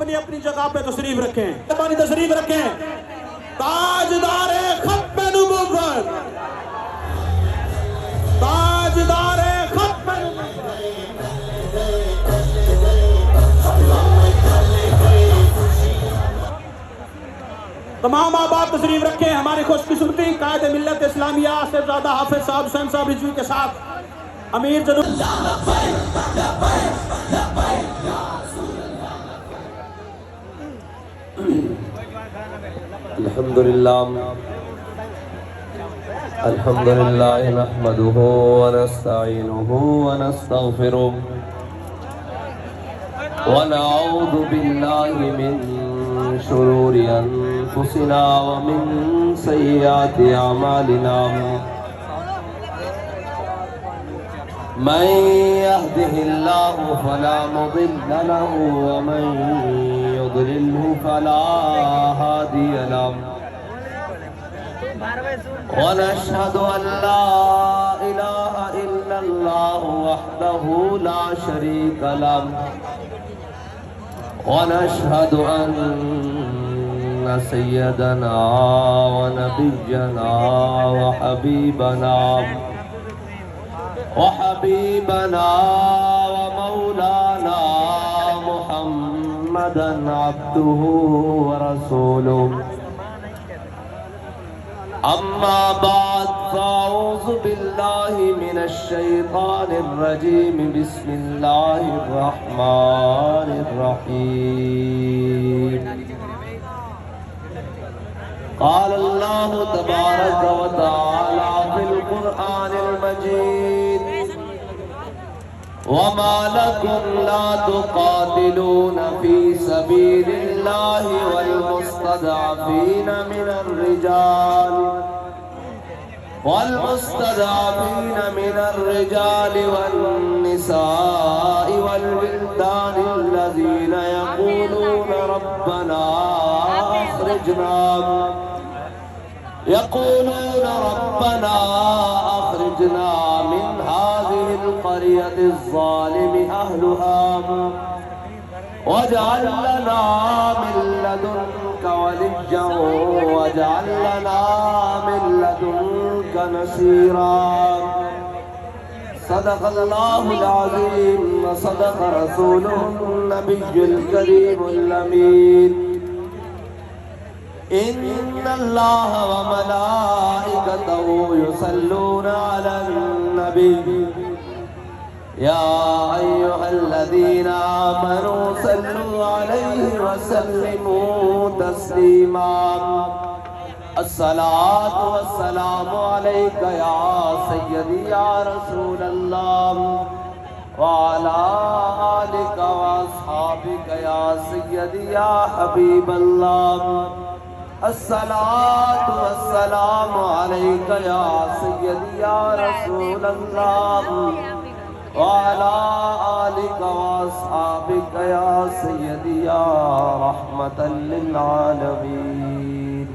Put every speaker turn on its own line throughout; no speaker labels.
اپنی اپنی جگہ پہ تشریف رکھیں، اپنی تشریف رکھیں۔ تاجدار ختم نبوت، تاجدار ختم نبوت، تمام آباد تشریف رکھیں۔ ہماری خوش قسمتی قائد ملت اسلامیہ آصف زادہ حافظ صاحب حسین صاحب رضوی کے ساتھ امیر جنوب
الحمدللہ نحمده ونستعینه ونستغفره ونعوذ باللہ من شرور انفسنا ومن سیئات اعمالنا من يهده الله فلا مضل له ومن يضلله فلا هادي له ونشهد أن لا إله إلا الله وحده لا شريك له ونشهد أن سيدنا ونبينا وحبيبنا ومولانا محمدا عبده ورسوله أما بعد فأعوذ بالله من الشيطان الرجيم بسم الله الرحمن الرحيم قال الله تبارك وتعالى في القرآن المجيد وما لكم لا تقاتلون في سبيل الله والمستضعفين من الرجال والنساء والولدان الذين يقولون ربنا أخرجنا من هذه القرية الظالم أهلها واجعل لنا من لدنك وليا واجعل لنا من لدنك نصيرا صدق الله العظيم وصدق رسوله النبي الكريم الأمين إن الله وملائكته يصلون على النبي يا أيها الذين آمنوا صلوا عليه وسلموا تسليما الصلاة والسلام عليك يا سيدي يا رسول الله وعلى آلك وأصحابك يا سيدي يا حبيب الله الصلاة والسلام عليك يا سيدي يا رسول الله وعلى آلك وأصحابك يا سيدي يا رحمة للعالمين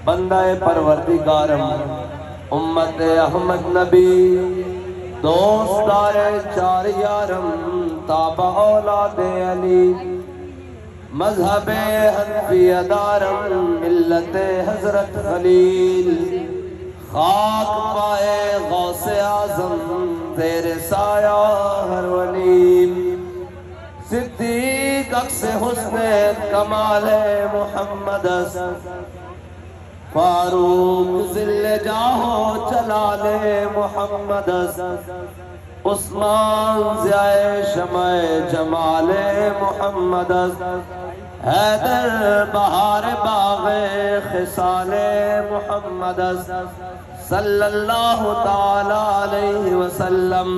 بندہ پروردگارم امت احمد نبی دوستار چار یارم تابع اولاد علی مذہب حنفیہ دارم ملت حضرت خلیل خاک پائے غوث اعظم تیرے سایہ ہر ولی صدیق عکس حسن کمال محمد فاروق ذل جاہو جلال محمد عثمان ضیاء شمع جمال محمد حیدر بہار باغ خصال محمد صلی اللہ تعالی علیہ وسلم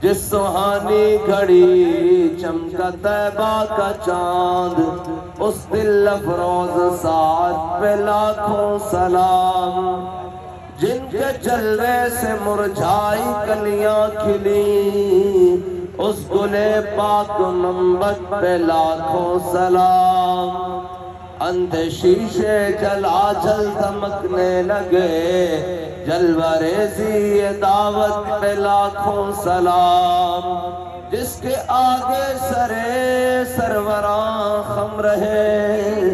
جس سہانی گھڑی چمکا طیبہ کا چاند اس دل افروز ساتھ پہ لاکھوں سلام جن کے جلوے سے مرجھائی کلیاں کھلی اس گلے پاک منبت پہ لاکھوں سلام اندھے شیشے جلا جل دمکنے لگے جلوہ ریزی دعوت پہ لاکھوں سلام جس کے آگے سرے سروراں خم رہے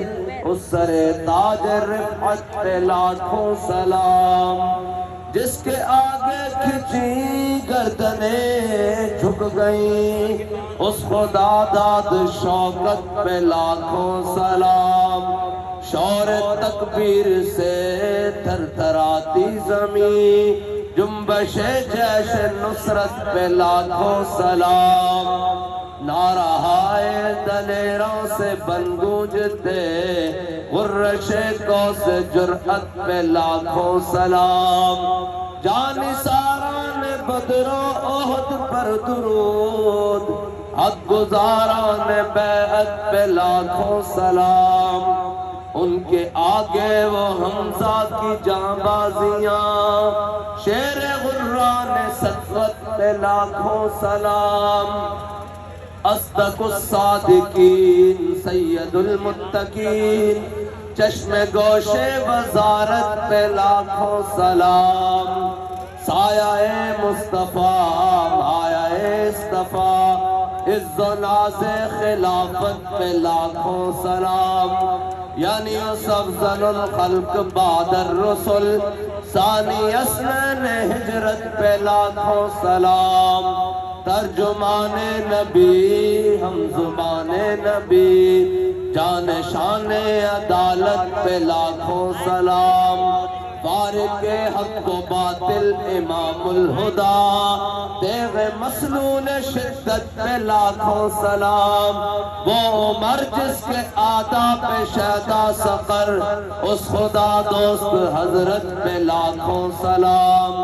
اس سرے تاج رفعت پہ لاکھوں سلام، جس کے آگے کھچی گردنیں جھک گئیں اس خدا داد شوکت پہ لاکھوں سلام، شور تکبیر سے تھر تھراتی زمین جنبش جیش نصرت پہ لاکھوں سلام، نعرہائے دلیروں سے بن گونجتے غرش کوس جرأت پہ لاکھوں سلام، جانثاران بدر و احد پر درود، حق گزاران بیعت پہ لاکھوں سلام، ان کے آگے وہ حمزہ کی جانبازیاں، شیر غران سطوت پہ لاکھوں سلام، اصدق الصادقین سید المتقین چشم گوش وزارت پہ لاکھوں سلام، سایہ مصطفیٰ مایہ اصطفیٰ عز و ناز خلافت پہ لاکھوں سلام، یعنی اس افضل الخلق بعد الرسل ثانی اسنین ہجرت پہ لاکھوں سلام، ترجمان نبی ہم زبان نبی جان شان عدالت پہ لاکھوں سلام، فارق حق و باطل امام الہدا تیغ مسنون شدت پہ لاکھوں سلام، وہ عمر جس کے آداب پہ شیدا سقر اس خدا دوست حضرت پہ لاکھوں سلام،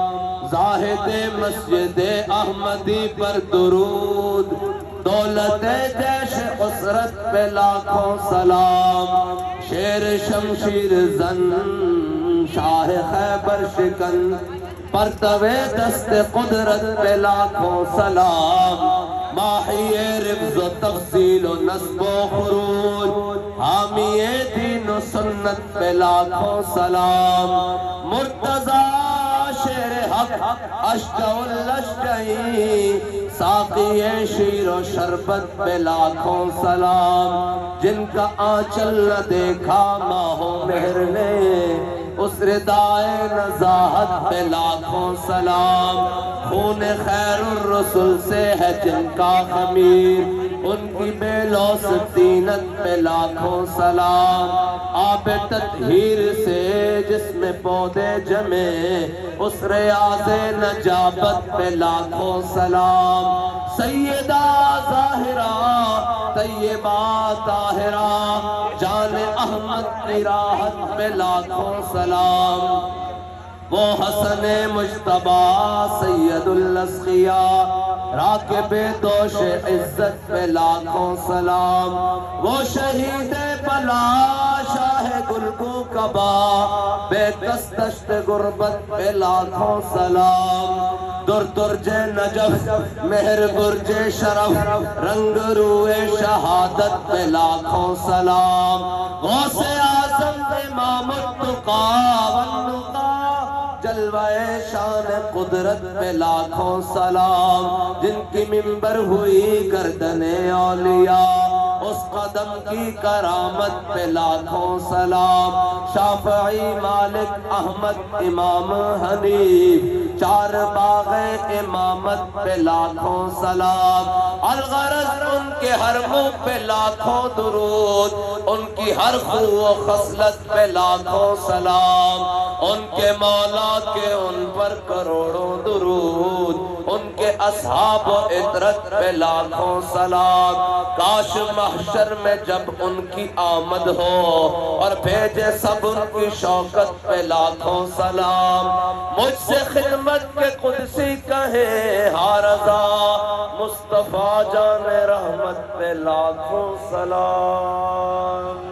زاہد مسجد احمدی پر درود دولت جیش اسرت پہ لاکھوں سلام، شیر شمشیر زن شاہ خیبر شکن پرتوے دست قدرت پہ لاکھوں سلام، ماحی رفض و تفصیل و نصب و خروج حامی دین و سنت پہ لاکھوں سلام، مرتضی شیر حق اشجع الاشجعی ساقی شیر و شربت پہ لاکھوں سلام، جن کا آنچل نہ دیکھا ماہ و مہر نے اس ردائے نزاہت پہ لاکھوں سلام، خون خیر الرسل سے ہے جن کا خمیر ان کی بے لوث طینت پہ لاکھوں سلام، آب تطہیر سے جس میں پودے جمے اس ریاض نجابت پہ لاکھوں سلام، سیدہ ظاہرہ طیبہ طاہرہ جان احمد کی راحت پہ لاکھوں سلام، وہ حسن مجتبیٰ سید الاسقیاء راکب دوش عزت پہ لاکھوں سلام، وہ شہید بلا شاہ گلگو کبا بے کس دشت غربت پہ لاکھوں سلام، در درج نجف مہر برج شرف رنگ روئے شہادت پہ لاکھوں سلام، غوث اعظم امام التقا والنقا جلوہ شان قدرت پہ لاکھوں سلام، جن کی منبر ہوئی گردن اولیاء اس قدم کی کرامت پہ لاکھوں سلام، شافعی مالک احمد امام حنیف چار باغ امامت پہ لاکھوں سلام، الغرض ان کے ہر منہ پہ لاکھوں درود، ان کی ہر خو و خصلت پہ لاکھوں سلام، ان کے مولا کے ان پر کروڑوں درود، ان کے اصحاب و عطرت پہ لاکھوں سلام، کاش محشر میں جب ان کی آمد ہو اور بھیجے سب ان کی شوکت پہ لاکھوں سلام، مجھ سے خدمت کے قدسی کہیں ہارضا مصطفیٰ جان رحمت پہ لاکھوں سلام،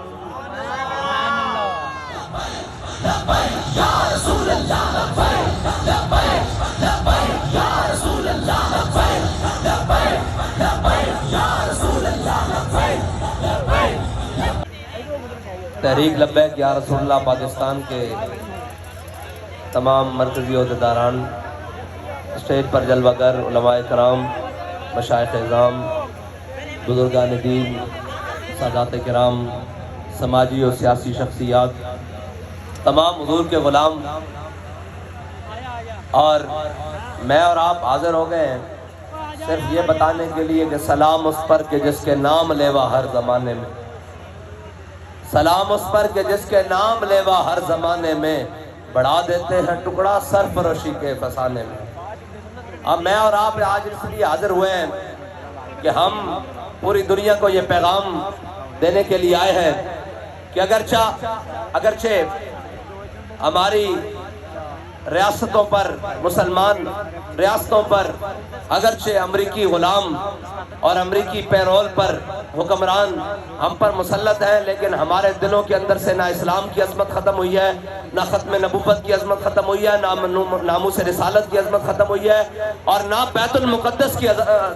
یا رسول اللہ لبیک لبیک لبیک یا رسول اللہ لبیک لبیک لبیک یا رسول اللہ لبیک لبیک۔ تحریک لبیک یا رسول اللہ پاکستان کے تمام مرکزی عہدیداران، اسٹیج پر جلوہ گر، علماء کرام،
مشائخ اعظام، بزرگان دین، سادات کرام، سماجی اور سیاسی شخصیات، تمام حضور کے غلام، اور میں اور آپ حاضر ہو گئے ہیں صرف یہ بتانے کے لیے کہ سلام اس پر کہ جس کے نام لیوا ہر زمانے میں، سلام اس پر کہ جس کے نام لیوا ہر زمانے میں، بڑھا دیتے ہیں ٹکڑا سرفروشی کے فسانے میں۔ اب میں اور آپ آج اس لیے حاضر ہوئے ہیں کہ ہم پوری دنیا کو یہ پیغام دینے کے لیے آئے ہیں کہ اگرچہ ہماری ریاستوں پر، مسلمان ریاستوں پر اگرچہ امریکی غلام اور امریکی پیرول پر حکمران ہم پر مسلط ہیں، لیکن ہمارے دلوں کے اندر سے نہ اسلام کی عظمت ختم ہوئی ہے، نہ ختم نبوت کی عظمت ختم ہوئی ہے، نہ ناموس رسالت کی عظمت ختم ہوئی ہے، اور نہ بیت المقدس کی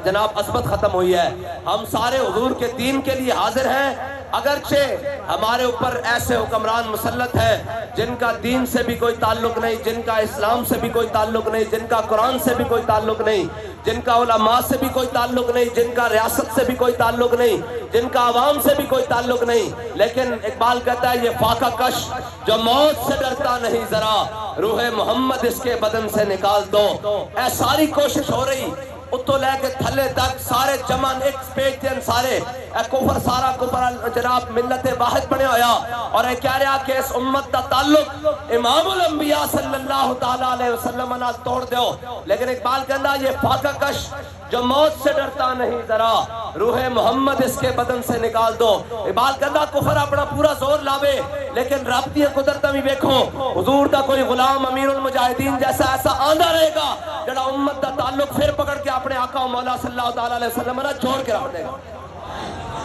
جناب عظمت ختم ہوئی ہے۔ ہم سارے حضور کے دین کے لیے حاضر ہیں، اگرچہ ہمارے اوپر ایسے حکمران مسلط ہیں جن کا دین سے بھی کوئی تعلق نہیں، جن کا اسلام سے بھی کوئی تعلق نہیں، جن کا قرآن سے بھی کوئی تعلق نہیں، جن کا علماء سے بھی کوئی تعلق نہیں، جن کا ریاست سے بھی کوئی تعلق نہیں، جن کا عوام سے بھی کوئی تعلق نہیں، لیکن اقبال کہتا ہے یہ فاقہ کش جو موت سے ڈرتا نہیں ذرا، روح محمد اس کے بدن سے نکال دو۔ اے ساری کوشش ہو رہی اتو لے کے تھلے تک سارے جمن ایک پیج دن سارے اے کفر سارا کفر جناب ملت واحد بنے ہویا، اور اے کہہ رہا کہ اس امت دا تعلق امام الانبیاء صلی اللہ تعالیٰ علیہ وسلم نال توڑ دیو، لیکن اقبال کہندا یہ فاقہ کش جو موت سے ڈرتا نہیں ذرا، روح محمد اس کے بدن سے نکال دو۔ اقبال کہندا کفر اپنا پورا زور لاوے لیکن رب دی قدرتاں بھی ویکھو، حضور دا کوئی غلام امیر المجاہدین جیسا ایسا آندا رہے گا جڑا امت دا تعلق پھر پکڑ کے اپنے آقا و مولا صلی اللہ تعالیٰ علیہ وسلم نے جوڑ کے رکھ دے گا۔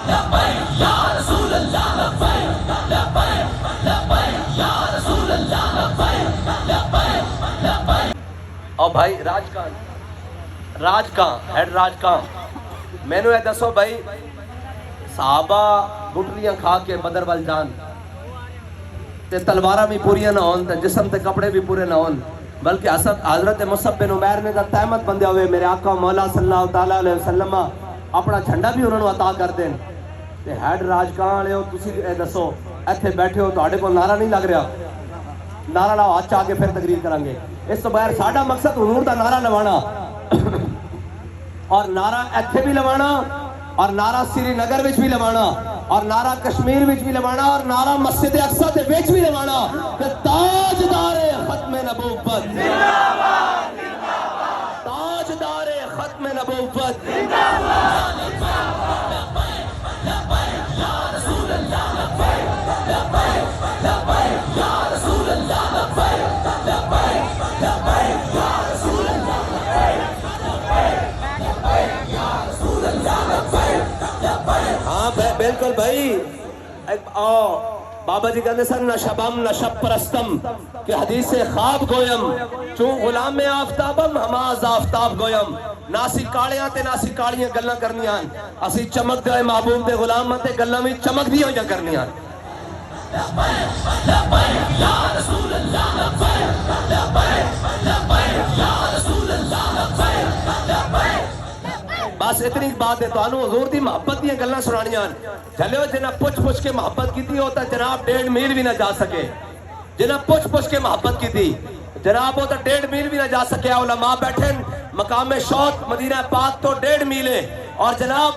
لبیک یا رسول اللہ، لبیک لبیک لبیک یا رسول اللہ، لبیک لبیک لبیک۔
اور بھائی راج کہاں ہیڈ راج کہاں؟ میں نے دسو بھائی صحابہ گٹریاں کھا کے بدر وال جان تے تلوارہ بھی پوریاں نہ ہون تے جسم تے کپڑے بھی پورے نہ ہون، بلکہ حضرت مصعب بن عمیر نے تحمت بندے ہوئے میرے آقا مولا صلی اللہ تعالیٰ علیہ وسلم اپنا جھنڈا بھی انہوں نے عطا کر دیں تے ہیڈ راج کہاں والے ہو تسی دسو ایتھے بیٹھے ہو تہاڈے کول نعرہ نہیں لگ رہا؟ نعرہ لاؤ ہاتھ چاہ کے پھر تقریر کریں گے۔ اس تو بغیر ساڈا مقصد حضور دا نعرہ لوانا، اور نعرہ ایتھے بھی لوانا، اور نعرہ سری نگر وچ بھی لوانا، اور نعرہ کشمیر وچ بھی لوانا، اور نعرہ مسجد اقصی دے وچ بھی لوانا کہ تاجدار ختم نبوت زندہ باد، تاجدار ختم نبوت زندہ باد۔
لبیک یا رسول اللہ، لبیک لبیک لبیک یا رسول اللہ، لبیک لبیک لبیک یا رسول اللہ، لبیک یا رسول اللہ، لبیک۔
ہاں بالکل بھائی، بابا جی کہتے سن نہ شبم نہ شب پرستم کہ حدیث خواب گویم، چون غلام آفتابم ہماز آفتاب گویم، ناسی کاڑیاں تے ناسی کاڑیاں گلاں کرنیاں، اسی چمک دے محبوب دے غلام تے گلاں بھی چمک دی ہوئی کرنیاں۔
لبیک لبیک یا رسول اللہ، لبیک لبیک لبیک یا رسول اللہ، لبیک لبیک۔
بس اتنی بات ہے، تو حضور دی محبت دیاں گلاں سنانیاں، چلو جنہ پوچھ کے محبت کی تھی ہوتا جناب 1.5 میل بھی نہ جا سکے، جنہ پوچھ کے محبت کی تھی جناب وہ تو 1.5 میل بھی نہ جا سکے۔ علماء بیٹھے مقام شوق مدینہ پاک تو 1.5 میل ہے، اور جناب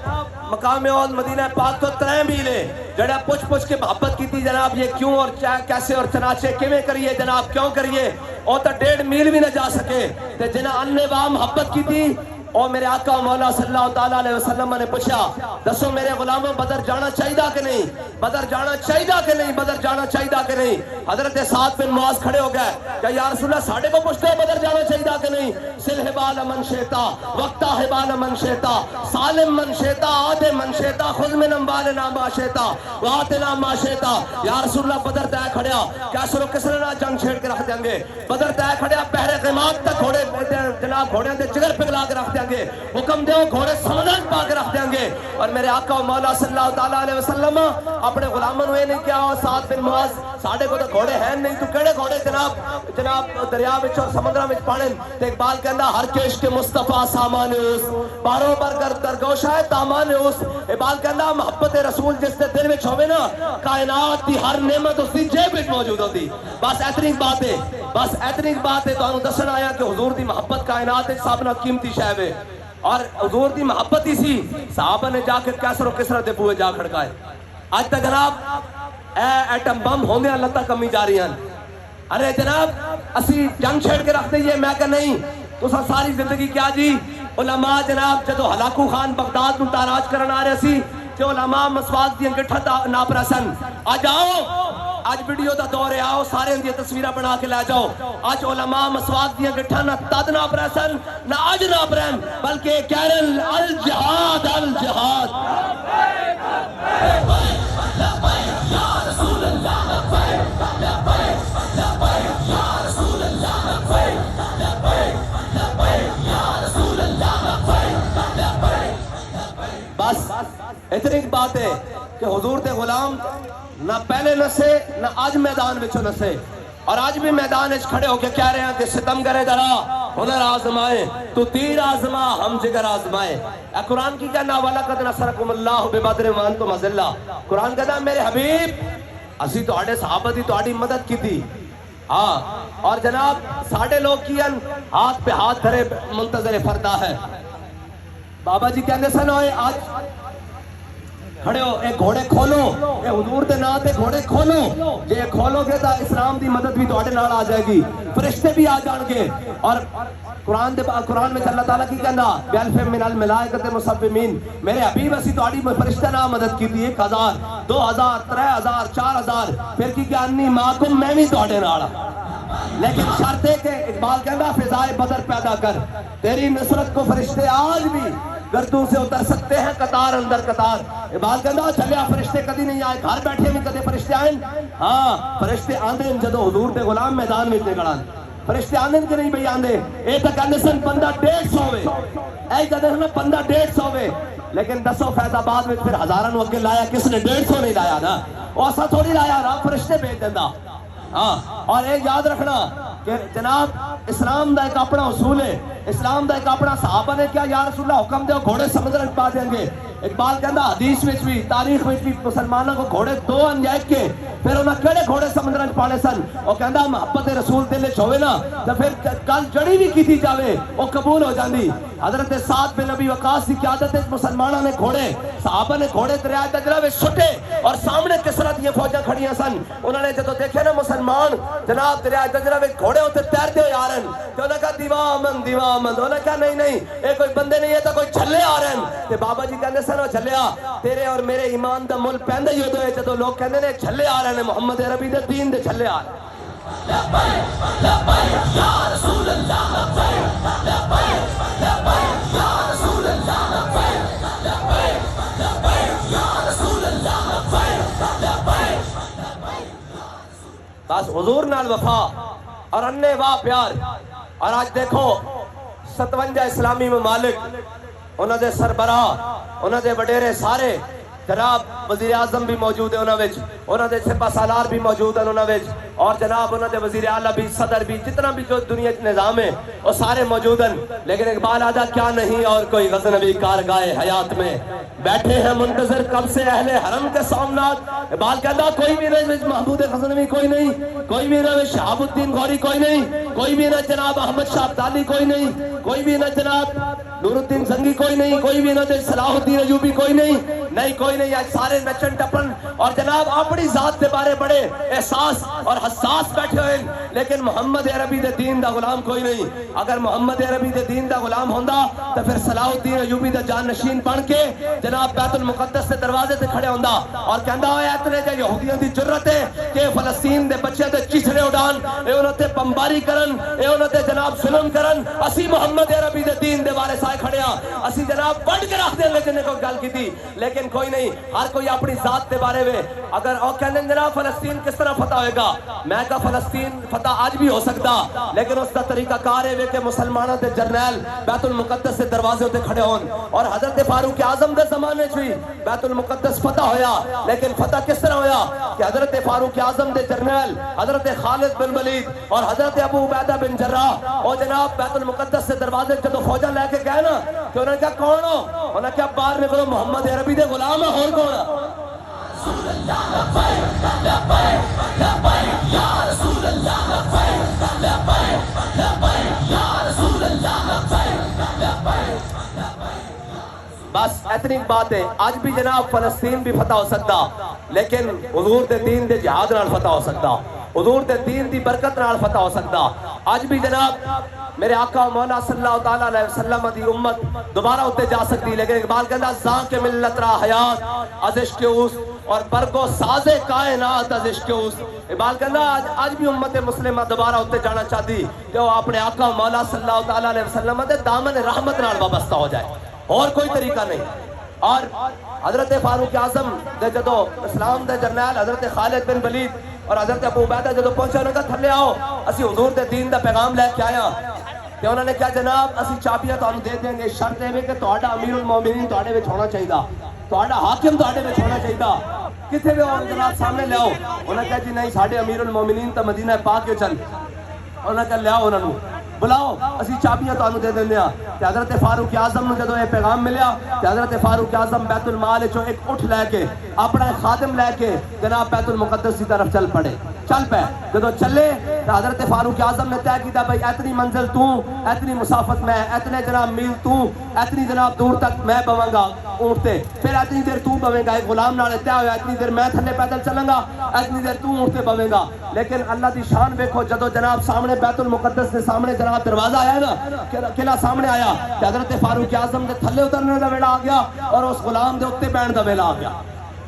مقام اول مدینہ پاک تو 3 میل ہے، جڑا پوچھ کے محبت کی تھی جناب یہ کیوں اور کیسے اور چنانچہ کیویں کریے جناب کیوں کریے، وہ تو 1.5 میل بھی نہ جا سکے۔ تے جنہ انواع محبت کی تھی اور میرے آقا و مولا صلی اللہ تعالیٰ علیہ وسلم نے پوچھا دسو میرے غلاموں بدر جانا چاہیدہ کہ نہیں، بدر جانا چاہیدہ کہ نہیں، بدر جانا چاہیدہ کہ نہیں؟ حضرت سعد بن معاذ کھڑے ہو گئے کہ یا رسول اللہ ساڑھے کو پوچھتے ہیں بدر جانا چاہیدہ کہ نہیں؟ سل حبال من شیطا وقتا حبال من شیطا سالم من شیطا آدھے من شیطا خذ من امبالنا ما شیطا وآتنا ما شیطا۔ یا رسول اللہ بدر طے کھڑیا کیسر و کسر نہ جنگ چھیڑ کے رکھ دیں گے، بدر طے کھڑیا پہرے قیمات تک گھوڑے جناب گھوڑے دے جگر پگلا کے رکھ دیں دیں گے, حکم دو گھوڑے سمندر پا کے رکھ دیں گے. اور میرے آقا و مولا صلی اللہ تعالیٰ علیہ وسلم اپنے غلاموں نے نہیں کیا سعد بن معاذ ساڑھے کو تو گھوڑے ہیں نہیں تو کیڑے گھوڑے جناب دریا وچ اور سمندر وچ پاڑن. تے اقبال کہندا ہر کشت مصطفیٰ سامان اس بارو برگر درگوش ہے دامان اس. اقبال کہندا محبت رسول جس دے دل وچ ہوے نا کائنات دی ہر نعمت اس دی جیب وچ موجود ہوندی. بس اتنی بات ہے, بس اتنی بات ہے تانوں دسن آیا کہ حضور دی محبت کائنات وچ سب نال قیمتی شے ہے. اور حضور دی محبت ہی سی صحابہ نے جا کے کیسر و کسرا دے بوئے جا کھڑکائے. اج تک جناب اے ایٹم بم ہوندے لتاں کمی جا رہی ہیں. ارے جناب اسی جنگ چھیڑ کے رکھ دئیے, میں کہ نہیں تساں ساری زندگی کیا جی. علماء جناب جدو ہلاکو خان بغداد نوں تاراج کرن آ رہے سی تے علماء مسواک دی گٹھا ناپ رہے سن. اج آؤ آج ویڈیو دا دور ہے, آؤ سارے اندی تصویرہ بنا کے لے جاؤ. آج علماء مسواک دیا گٹھا نہ تد ناپ رہے سن نہ آج ناپ رہے ہیں بلکہ کہہ رہے ہیں الجہاد الجہاد. بس اتنی بات ہے کہ حضور دے غلام نہ پہلے نسے نہ آج میدان وچوں نسے, اور آج بھی میدان وچ کھڑے ہو کے کہہ رہے ہیں کہ ستم کرے ذرا ہنر آزمائے تو تیر آزما ہم جگر آزمائے. اے قرآن کی کہنا وَلَقَدْ نَصَرَكُمُ اللَّهُ بِبَدْرٍ وَأَنْتُمْ أَذِلَّةٌ. قرآن کہتا ہے میرے حبیب اسی تہاڈے صحابہ دی تہاڈی مدد کی تھی. ہاں اور جناب ساڈے لوگ کین ہاتھ پہ ہاتھ دھرے منتظر فردا ہے. بابا جی کہندے سن ہوئے آج کھڑے ہو اے گھوڑے کھولو, اے حضور دے نام تے گھوڑے کھولو. جے کھولو گے تا اسلام دی مدد بھی تواڈے نال آ جائے گی, فرشتے بھی آ جان گے. اور قرآن میں اللہ تعالیٰ کی کہنا بِأَلْفٍ مِّنَ الْمَلَائِكَةِ مُصَوِّمِينَ میرے حبیب اسی تواڈی فرشتے نال مدد کی تھی. 1000 2000 3000 4000 پھر کی کہ انی معکم میں بھی تواڈے نال. لیکن شرط ہے کہ اقبال کہنا فضائے بدر پیدا کر, تیری نصرت کو فرشتے آج بھی گردوں سے اتر سکتے ہیں قطار اندر قطار. اقبال کہنا چلیا فرشتے کدی نہیں آئے, گھر بیٹھے بھی کدے فرشتے آئیں. ہاں فرشتے آندے جدو حضور دے غلام میدان میں نکلان فرشتے آندے کہ نہیں بھئی آندے. اے تک آندے سن بندہ 150 وے, اے کہندے سن بندہ 150 وے. لیکن دسو فیض آباد میں پھر ہزاراں نو اگے لایا, کس نے 150 نہیں لایا نا, او اسا تھوڑی لایا, رب فرشتے بھیج دیندا. ہاں اور اے یاد رکھنا کہ جناب اسلام دا ایک اپنا اصول ہے, اسلام دا ایک اپنا. صحابہ نے کیا یا رسول اللہ حکم دیو گھوڑے سمندر وچ پا دیں گے. اقبال کہندا حدیث وچ بھی تاریخ وچ بھی مسلمانوں کو گھوڑے دو انجائے کے پھر انہاں کیڑے گھوڑے سمندر وچ پانے سن. او کہندا محبت رسول دل وچ ہوے نا تے پھر گل جڑی بھی کیتی جاوے او قبول ہو جاندی. حضرت سعد بن ابی وقاص کی قیادت وچ مسلمانوں نے گھوڑے صحابہ نے گھوڑے دریا دجلہ وچ سٹے اور سامنے کسرا دی فوجاں کھڑیاں سن. انہوں نے جدوں دیکھے نا مسلمان جناب دریا دجلہ وچ گھوڑے اوتے تیرتے ہوئے آ رہے ہیں تے انہاں کہا دیوامن دیوامن. انہوں نے کہا نہیں نہیں اے کوئی بندے نہیں, ہے تو کوئی چھلے آ رہے ہیں. تے بابا جی کہندے سن چھلیا تیرے اور میرے ایمان دا مل پیندا ہی اودوں جدوں لوگ کہندے نے چھلے آ رہے ہیں محمد عربی دے دین دے چھلے آ رہے ہیں.
لبیک لبیک یا رسول اللہ لبیک لبیک لبیک یا رسول اللہ لبیک لبیک لبیک یا رسول اللہ لبیک لبیک.
بس حضور نال وفا اور انے واہ پیار. اور آج دیکھو 57 اسلامی ممالک انہاں دے سربراہ انہاں دے وڈیرے سارے جناب وزیر اعظم بھی موجود ہے انہاں دے سپہ سالار بھی موجود ہیں انہاں وچ, اور جناب انہاں دے وزیر اعلیٰ بھی صدر بھی جتنا بھی جو دنیا کے نظام ہے وہ سارے موجود ہیں. لیکن اقبال آدھا کیا نہیں اور کوئی غزنوی کارگاہ حیات میں بیٹھے ہیں منتظر کب سے اہل حرم کے سامنات. اقبال کہتا کوئی بھی نہ محمود غزنوی کوئی نہیں, کوئی بھی نہ شہاب الدین غوری کوئی نہیں, کوئی بھی نہ جناب احمد شاہ ابدالی کوئی نہیں, کوئی بھی نہ جناب نور الدین زنگی کوئی نہیں, کوئی بھی نہ صلاح الدین ایوبی کوئی نہیں کوئی نہیں. آج سارے نچن ٹپن اور جناب اپنی ذات کے بارے بڑے احساس اور حساس بیٹھے ہوئے, لیکن محمد عربی دے دین دا غلام کوئی نہیں. اگر محمد عربی دے دین دا غلام ہوندا تو پھر صلاح الدین ایوبی دا جان نشین بن کے جناب بیت المقدس کے دروازے تے کھڑے ہوندا اور کہندا ہوئے اتنے جے یہودیاں دی جرت ہے کہ فلسطین دے بچے تے چیچڑے اڑان, اے انہاں تے بمباری کرن, اے انہاں تے جناب ظلم کرن. اسی محمد عربی دے دین دے بارے سائے کھڑے ہاں, اسی جناب بڑھ کے رکھ دیں لیکن کوئی گل کیتی. لیکن لیکن کوئی نہیں، ہر کوئی اپنی ذات کے بارے میں اگر اور کہنے جناب فلسطین کس طرح فتح ہوئے گا، میں کہا فلسطین فتح آج بھی ہو سکتا، لیکن اس کا طریقہ کار ہے کہ مسلمانوں کے جرنیل بیت المقدس سے دروازے ہوتے کھڑے ہون، اور حضرت فاروق اعظم کے زمانے چوئی بیت المقدس فتح ہویا، لیکن فتح کس طرح ہویا کہ حضرت فاروق اعظم کے جرنیل حضرت خالد بن ولید اور حضرت ابو عبیدہ بن جراح اور جناب بیت المقدس سے دروازے جدو فوجاں لے کے گئے نا کہ انہوں نے کہا کون ہو، انہوں نے کہا باہر نکلو محمد عربی دے غلام ہے، اور کون ہے؟ بس اتنی بات ہے، آج بھی جناب فلسطین بھی فتح ہو سکتا، لیکن حضور دے دین دے جہاد نال فتح ہو سکتا، حضور دے دین دی برکت نال فتح ہو سکتا۔ آج بھی جناب میرے آقا مولا صلی اللہ تعالیٰ علیہ وسلم دی امت دوبارہ ہوتے جا سکتی، لیکن اقبال کہتا زاں کے ملت را حیات از عشق اوس اور برگو ساز کائنات از عشق اوس۔ اقبال کہتا آج بھی امت مسلمہ دوبارہ ہوتے جانا چاہتی کہ وہ اپنے آقا مولا صلی اللہ تعالیٰ علیہ وسلم دے دامن رحمت نال وابستہ ہو جائے، اور کوئی طریقہ نہیں۔ اور حضرت فاروق اعظم دے جدو اسلام دے جرنیل حضرت خالد بن ولید اور حضرت ابو عبیدہ جدو پہنچے انہوں نے کہا تھلے آؤ اسی حضور دے دین دا پیغام لے کے آیا، کہ انہوں نے کہا جناب اسی چابیاں تو ہم دے دیں گے، شرط ہے کہ تہاڈا امیر المومنین تہاڈے وچ ہونا چاہیے، تہاڈا حاکم تہاڈے وچ ہونا چاہیے، کتنے بھی اور جناب سامنے لے آؤ۔ انہوں نے کہا جی نہیں ساڈے امیر المومنین تو مدینہ پاک کے چل، انہوں نے کہا لے آؤ انہوں نے بلاؤ اسی چابیاں تو دے دیں گے۔ کہ حضرت فاروق اعظم نے جدو یہ پیغام ملیا کہ حضرت فاروق اعظم بیت المال چو ایک اٹھ لے کے اپنا خادم لے کے جناب بیت المقدس کی طرف چل پڑے، چل پے جدو چلے تو حضرت فاروق اعظم نے طے کیا بھائی اتنی منزل تو، اتنی مسافت میں، اتنے جناب میل تو، اتنی جناب دور تک میں پواں گا اونٹتے، پھر اتنی دیر تو پویں گا، ایک غلام نال طے ہویا اتنی دیر میں تھلے پیدل چلاں گا، اتنی دیر تو اونٹتے پویں گا۔ لیکن اللہ دی شان دیکھو جدو جناب سامنے بیت المقدس کے سامنے جناب دروازہ آیا نا، قلعہ سامنے آیا کہ حضرت فاروق اعظم دے تھلے اترنے دا ویلا آ گیا اور اس غلام دے اوتے بیٹھن دا ویلا آ گیا۔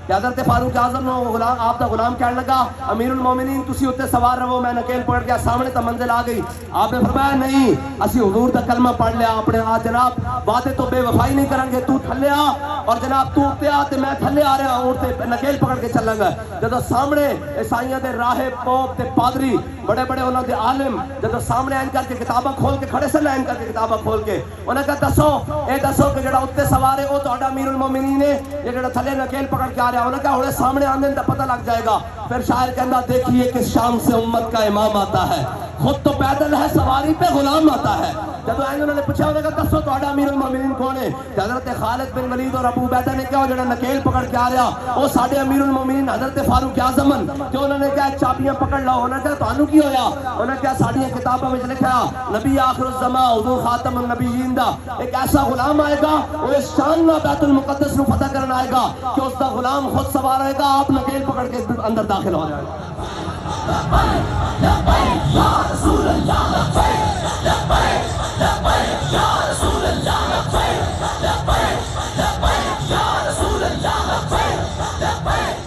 کہ حضرت فاروق اعظم نے غلام آپ دا غلام کہنے لگا امیر المومنین تسی اوتے سوار رہو، میں نکیل پڑ گیا، سامنے تا منزل آ گئی۔ آپ نے فرمایا نہیں اسی حضور دا کلمہ پڑھ لیا اپنے جناب وعدے تو بے وفائی نہیں کریں گے، تو تھلے آ اور جناب تو اوتے آ تے میں تھلے آ رہا ہوں تے نکیل پکڑ کے چلاں گا۔ جدو سامنے عیسائیاں دے راہب پوپ تے پادری بڑے بڑے انہاں دے عالم جدو سامنے آن کر کے کتاباں کھول کے کھڑے سن، آن کر کے کتاباں کھول کے انہوں نے کہا دسو اے دسو کہ جڑا اوتے سوار ہے او تہاڈا امیر المومنین ہے، یہ جڑا تھلے نکیل پکڑ کے آ رہا، انہوں نے کہا ہنے سامنے آنے دا پتہ لگ جائے گا۔ پھر شاعر کہندا دیکھیے کہ شام سے امت کا امام آتا ہے، خود تو پیدل ہے سواری پہ غلام آتا ہے۔ جب انہوں نے پوچھا انہوں نے کہا دسو تہاڈا امیر المومنین کون ہے؟ حضرت خالد بن ولید اور ابو عبیدہ نے کہا جڑا نکیل پکڑ کے آ رہا وہ ساڈے امیر المومنین حضرت فاروق اعظم کہ انہوں نے کہا چابیاں پکڑ لو، انہوں نے کہا تانوں کی ہویا؟ انہوں نے کہا ساڈیاں کتاباں وچ لکھا نبی آخر الزمان حضور خاتم النبیین دا ایک ایسا غلام آئے گا وہ اس شان نہ بیت المقدس نو فتح کرنا آئے گا کہ اس دا غلام خود سوار آئے گا، آپ نکیل پکڑ کے اندر داخل ہو جائے گا۔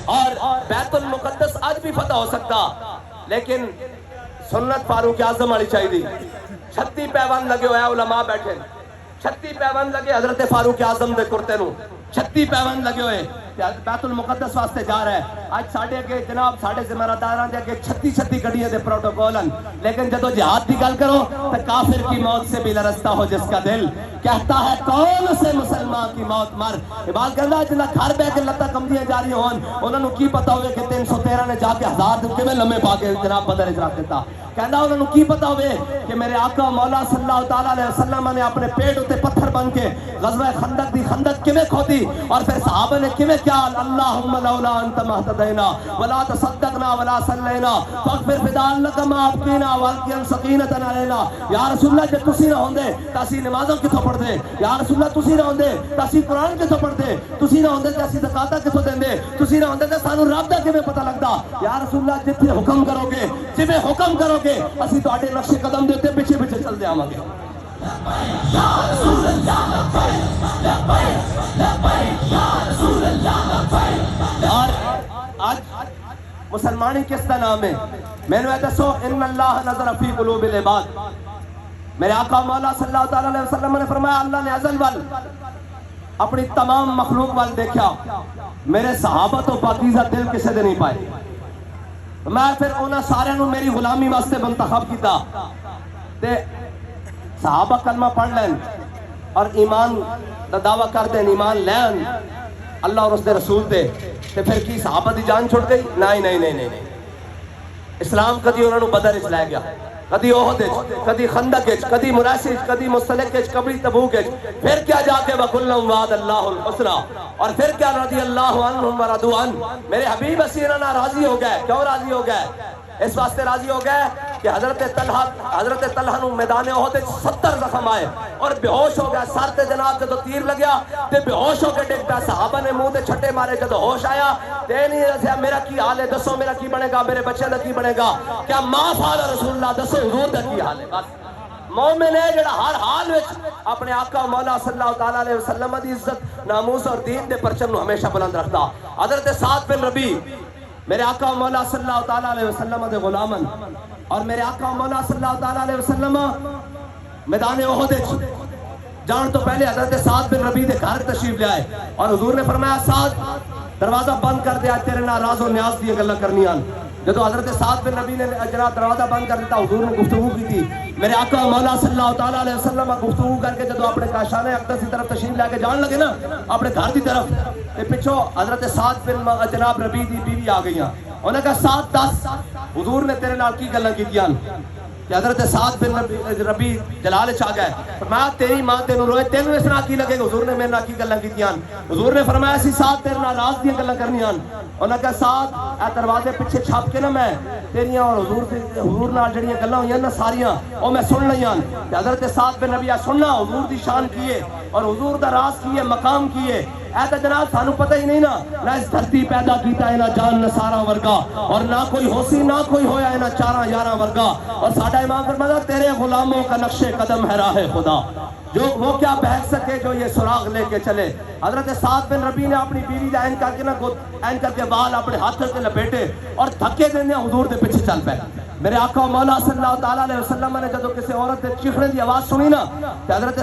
اور بیت المقدس آج بھی فتح ہو سکتا، لیکن سنت فاروق اعظم والی چاہیے۔ 36 پیوند لگے ہوئے علماء بیٹھے، 36 پیوند لگے حضرت فاروق اعظم دے کرتے نو، 36 پیوند لگے ہوئے بیت المقدس واسطے جا رہا ہے۔ آج ساڑھے اگے جناب ساڑھے ذمہ دے اگے 36 گڑیاں دے پروٹوکول ہیں، لیکن جدو جہاد کی گل کرو تو کافر کی موت سے بھی لرزتا ہو جس کا دل، کہتا ہے کون سے مسلمان کی موت مر۔ اقبال کہتا ہے جنہ گھر بہ کے لتاں کمزیاں جا رہی ہون انہوں نے کی پتا ہوئے کہ 313 نے جا کے 1000 دن میں لمحے پا کے جناب بدر اجرا دیتا۔ کہنا انہوں نے کی پتا ہوئے کہ میرے آقا مولا صلی اللہ تعالیٰ علیہ وسلم نے اپنے پیٹ ہوتے پتھر بن کے غزوہ خندق دی خندق کیویں کھودی اور پھر صحابہ نے کیویں کیا اللہم لولا انت مہتدینا ولا تصدقنا ولا صلینا فاغفر فدان لک ما ابقینا والقین سکینۃ علینا۔ یا رسول اللہ جے تسی نہ ہوندے تا اسی نمازاں کتھوں پڑھدے، یا رسول اللہ تسی نہ ہوندے تا اسی قرآن کتھوں پڑھدے، تسی نہ ہوندے تے اسی زکاتاں کتھوں دیندے، تسی نہ ہوندے تے سانوں رب دا کیویں پتہ لگدا۔ یا رسول اللہ جتھے حکم کرو گے جویں حکم کرو گے اسی تواڈے نقش قدم دے تے پیچھے پیچھے چلدے آواں گے۔ اور آج مسلمانی کس کا نام ہے؟ میں نے دسو ان اللہ نظر فی قلوب العباد۔ میرے آقا مولا صلی اللہ تعالیٰ علیہ وسلم نے فرمایا اللہ نے ازل ول اپنی تمام مخلوق وال دیکھا میرے صحابہ تو پاکیزہ دل کسے دے نہیں پائے. میں پھر انہاں سارے نو میری غلامی واسطے منتخب کیتا تے صحابہ کلمہ پڑھ لین اور ایمان دا دعویٰ کر دین, ایمان لین اللہ اور اس دے رسول دے, تے پھر کی صحابہ دی جان چھوڑ گئی؟ نہیں. اسلام کدی انہوں نے بدر اچ لے گیا, کدی احد اچ, کدی خندق اچ, کدی مراسی اچ, کدی مستلق اچ, کبھی تبوک اچ, پھر کیا جا کے وَكُلًّا وَعَدَ اللَّهُ الْحُسْنَى, اور پھر کیا رضی اللہ عنہم ورضوا عنہ. میرے حبیب اسیرنا راضی ہو گئے. کیوں راضی ہو گئے؟ اس واسطے راضی ہو گئے کہ حضرت طلحہ نو میدان احد 70 زخم آئے اور بے ہوش ہو گیا. سر تے جناب جدو تیر لگیا تے بے ہوش ہو کے ڈگ پیا. صحابہ نے منہ تے چھٹے مارے. جدو ہوش آیا تے نہیں دسیا میرا کی حال ہے, دسو میرا کی بنے گا, میرے بچے دا کی بنے گا, کیا ما فعل رسول اللہ, دسو حضور دا کی حال ہے. بس مومن ہے جڑا ہر حال وچ اپنے آقا مولا صلی اللہ تعالی علیہ وسلم دی عزت, ناموس اور دین دے پرچم نو ہمیشہ بلند رکھتا. حضرت سعد بن ربیع میرے آقا مولا صلی اللہ تعالی علیہ وسلم دے غلامن, اور میرے آقا مولا صلی اللہ تعالی علیہ وسلم میدان احد جان تو پہلے حضرت سعد بن ربیع دے گھر تشریف لے آئے اور حضور نے فرمایا سعد دروازہ بند کر دیا, تیرے نال راز و نیاز دی گلاں کرنیاں. جدو حضرت سعد بن ربیع نے جناب دروازہ بند کر دیتا, حضور نے گفتگو کی تھی. میرے آقا مولا صلی اللہ تعالی علیہ وسلم گفتگو کر کے جدو اپنے کاشان اقدس کی طرف تشریف لے کے جان لگے نا اپنے گھر کی طرف, تے پچھو حضرت سعد بن جناب ربیع دی بیوی آ گئیاں. انہوں نے کہا سعد دس حضور نے تیرے نال کی گلاں کیتیاں؟ کہ حضرت سعد بن ربیع جلال چاہ گئے. فرمایا تیری ماں تینوں روئے, تینوں اس نال کی لگے گا؟ حضور نے میرے نال کی گلاں کیتیاں؟ حضور نے فرمایا سی سعد تیرے نال راز دیاں گلاں کرنیاں. انہوں نے کہا سعد اے دروازے پیچھے چھپ کے نا میں تیریاں اور حضور نال جڑیاں گلاں ہوئیاں نا ساریاں او میں سن لیاں. کہ حضرت سعد بن ربیع سننا حضور دی شان کیے اور حضور دا راز کیے, مقام کیے. اے تو جناب سانو پتہ ہی نہیں نا, نہ اس دھرتی پیدا کیتا ہے نہ جان نسارا ورگا, اور نہ کوئی ہوسی نہ کوئی ہویا ہے نہ چارہ یارہ ورگا. اور ساڈا امام فرماتا تیرے غلاموں کا نقش قدم ہے راہ خدا, جو وہ کیا بہک سکے جو یہ سراغ لے کے چلے. حضرت سعد بن ربیع نے اپنی بیوی دا این کر کے نا این کر کے بال اپنے ہاتھ سے لپیٹے اور دھکے دینے حضور دے پیچھے چل پے. میرے آقا مولا صلی اللہ تعالیٰ علیہ وسلم نے جدو کسی عورت دے چیخنے دی آواز سنی نا کہ حضرت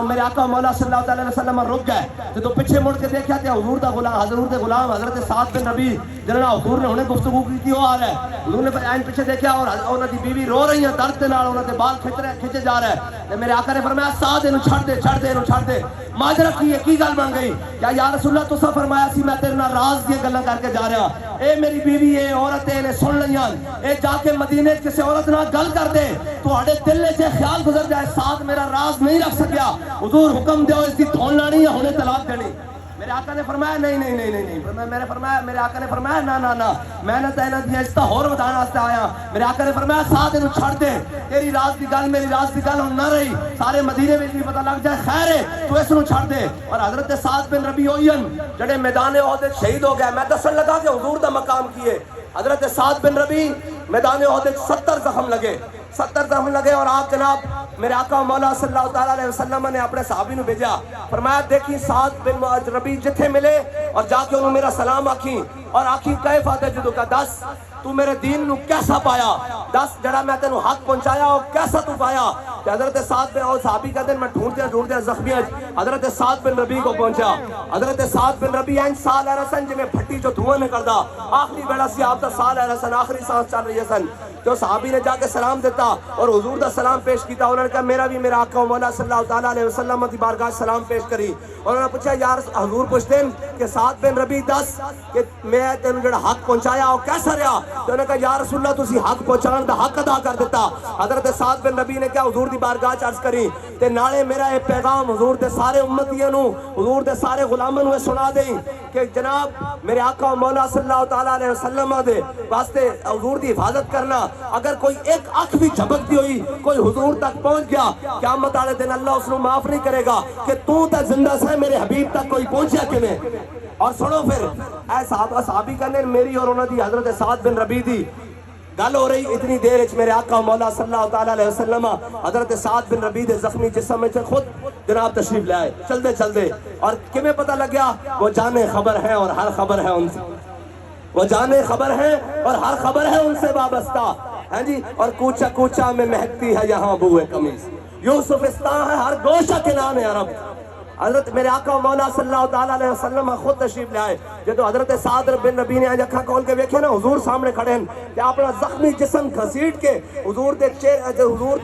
میرے آقا مولا صلی اللہ تعالیٰ علیہ وسلم رک گئے. جدو پیچھے مڑ کے دیکھا کہ حضور دا غلام حضرت سعد بن ربیع جنہاں حضور نے انہیں گفتگو کی تھی وہ آ رہا ہے. حضور نے این پیچھے دیکھا اور انہاں دی بیوی رو رہی ہیں درد دے نال, انہاں دے بال کھچے جا رہے ہیں. میرے آقا نے فرمایا سعد اینو چھڑ دے. ماجرا کی گل بن گئی؟ یا رسول اللہ تساں فرمایا سی میں تیرے نال راز دی گلاں کر کے جا رہا, اے میری بیوی اے عورت نے سن لیاں, اے جا کے مدینے کسی عورت نال گل کر دے تو ہاڈے دل وچ خیال گزر جائے سعد میرا راز نہیں رکھ سکیا, حضور حکم دیو اس دی دھون لانی ہے ہنے طلاق دینی. میرے آقا نے فرمایا نہیں. میرے آقا نے فرمایا نہ میں نے تینا دیا اس تا ہور ودان واسطے آیا. میرے آقا نے فرمایا سعد اینو چھڑ دے, تیری راز دی گل میری راز دی گل ہن نہ رہی, سارے مدینے وچ بھی پتہ لگ جائے, خیر ہے تو اس نو چھڑ دے. اور حضرت سعد بن ربیع ہوئین جڑے میدان احد شہید ہو گئے. میں دسن لگا کہ حضور دا مقام کیے. حضرت سعد بن ربیع میدان احد 70 زخم لگے اور آپ جناب میرے آقا مولا صلی اللہ تعالیٰ علیہ وسلم نے اپنے صحابی نو بھیجا. فرمایا دیکھی سعد بن ربیع جتھے ملے اور جا کے انہوں میرا سلام آکھی اور آکھی کیف تجدک, دس تو میرے دین نو کیسا پایا, دس جڑا میں تینوں حق پہنچایا اور کیسا تو پایا. کہ حضرت سعد بن صحابی کہتے ہیں میں ڈھونڈتے زخمیاں حضرت سعد بن ربیع کو پہنچا. حضرت سعد بن ربیع این سال ہے رسن جی میں پھٹی جو دھواں نکلدا, آخری بیڑا سی آپ دا سال ہے رسن, آخری سانس چل رہی ہے سن. جو صحابی نے جا کے سلام دیتا اور حضور دا سلام پیش کیتا. انہوں نے کہا میرا بھی میرا آقا مولا صلی اللہ تعالیٰ علیہ وسلم دی بارگاہ سلام پیش کری. انہوں نے پوچھا یار حضور پوچھتے ہیں کہ سعد بن ربیع دس کہ میں تینوں جڑا حق پہنچایا اور کیسا رہا. تو انہوں نے کہا یا رسول اللہ تسی حق پہنچان دا حق ادا کر دیتا. حضرت سعد بن ربیع نے کیا حضور دی بارگاہ عرض کری تے نالے میرا یہ پیغام حضور دے سارے امتیاں نو, حضور دے سارے غلاماں نو سنا دیں کہ جناب میرے آقا مولا صلی اللہ تعالیٰ علیہ وسلم دے واسطے حضور دی حفاظت کرنا. اگر کوئی ایک آنکھ بھی جھپکتی ہوئی کوئی حضور تک پہنچ گیا قیامت والے دن اللہ اس کو معاف نہیں کرے گا کہ تو تے زندہ سے میرے حبیب تک کوئی پہنچیا کیویں. اور سنو پھر اے صحابی کہنے میری اور انہاں دی حضرت سعد بن ربیع دی گل ہو رہی اتنی دیر وچ میرے آقا مولا صلی اللہ تعالیٰ علیہ وسلم حضرت سعد بن ربیع دے زخمی جسم وچ خود جناب تشریف لے آئے چلدے اور کیویں پتہ لگیا وہ جانے خبر ہیں اور ہر خبر ہے ان سے, وہ جانے خبر ہیں اور ہر خبر ہے ان سے وابستہ ہیں جی. اور کوچا میں مہکتی ہے یہاں بوئے قمیص, یوسفستان ہے ہر گوشہ کے نام عرب. حضرت میرے آقا و مولا صلی اللہ تعالیٰ علیہ وسلم خود تشریف لے آئے. جدو حضرت سعد بن ربیع نے اکھاں کھول کے ویکھے نا حضور سامنے کھڑے ہیں کہ اپنا زخمی جسم گھسیٹ کے حضور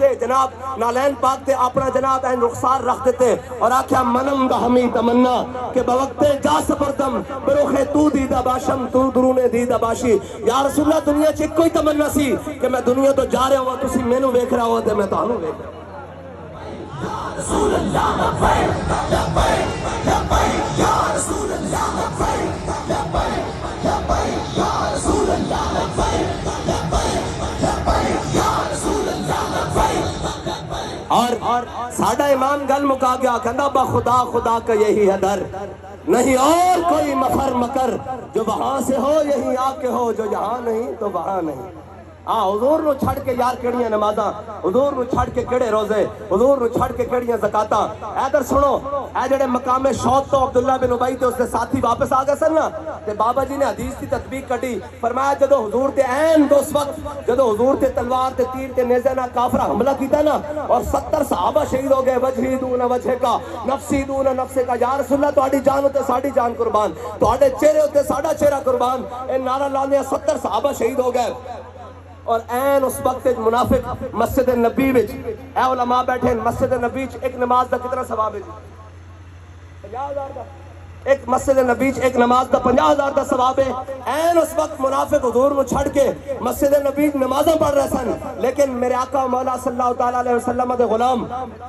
دے جناب نالین پاک تے اپنا جناب این رخسار رکھ دیتے اور آکھیا منم دا ہمی تمنا کہ بوقت جا سپردم بروخے تو دیدہ باشم تو درونے دیدہ باشی. یا رسول اللہ دنیا چ کوئی تمنا سی کہ میں دنیا تو جا رہا ہوں تسی مینوں ویکھ رہا ہو تے میں تانوں ویکھ رہا ہوں.
رسول اللہ لبیک لبیک لبیک یا رسول اللہ لبیک لبیک لبیک یا رسول اللہ لبیک لبیک لبیک یا رسول اللہ لبیک.
اور ساڈا امام گل مکا گیا کہندا با خدا خدا کا یہی ہے در نہیں اور کوئی مفر مکر جو وہاں سے ہو یہی آ کے ہو جو یہاں نہیں تو وہاں نہیں. حضور نو چھڑ کے یار کیڑیاں نمازاں حضور نو چھڑ کے کیڑے روزے حضور نو چھڑ کے کیڑیاں زکاتاں. ادھر سنو اے جڑے مقام شوق تو عبداللہ بن ابی تے اس دے ساتھی واپس آ گئے سن نا تے بابا جی نے حدیث کی تطبیق کٹی. فرمایا جدو حضور تے عین اس وقت جدو حضور تے تلوار تے تیر تے نیزے نال کافرہ حملہ کیتا نا اور 70 صحابہ شہید ہو گئے وجہی دون وجہ کا نفسی دون نفس کا. یا رسول اللہ تہاڈی جان تے ساڈی جان قربان تہاڈے چہرے تے ساڈا چہرہ قربان. اے نعرہ لاندے 70 صحابہ شہید ہو گئے اور این اس وقت منافق مسجد نبی وچ اے علماء بیٹھے مسجد نبی وچ ایک نماز دا کتنا ثواب ہے جی 50,000 دا. ایک مسجد نبی وچ ایک نماز دا 50,000 دا ثواب ہے. این اس وقت منافق حضور نو چھڑ کے مسجد نبی نمازاں پڑھ رہے سن لیکن میرے آقا مولا صلی اللہ تعالیٰ علیہ وسلم دے غلام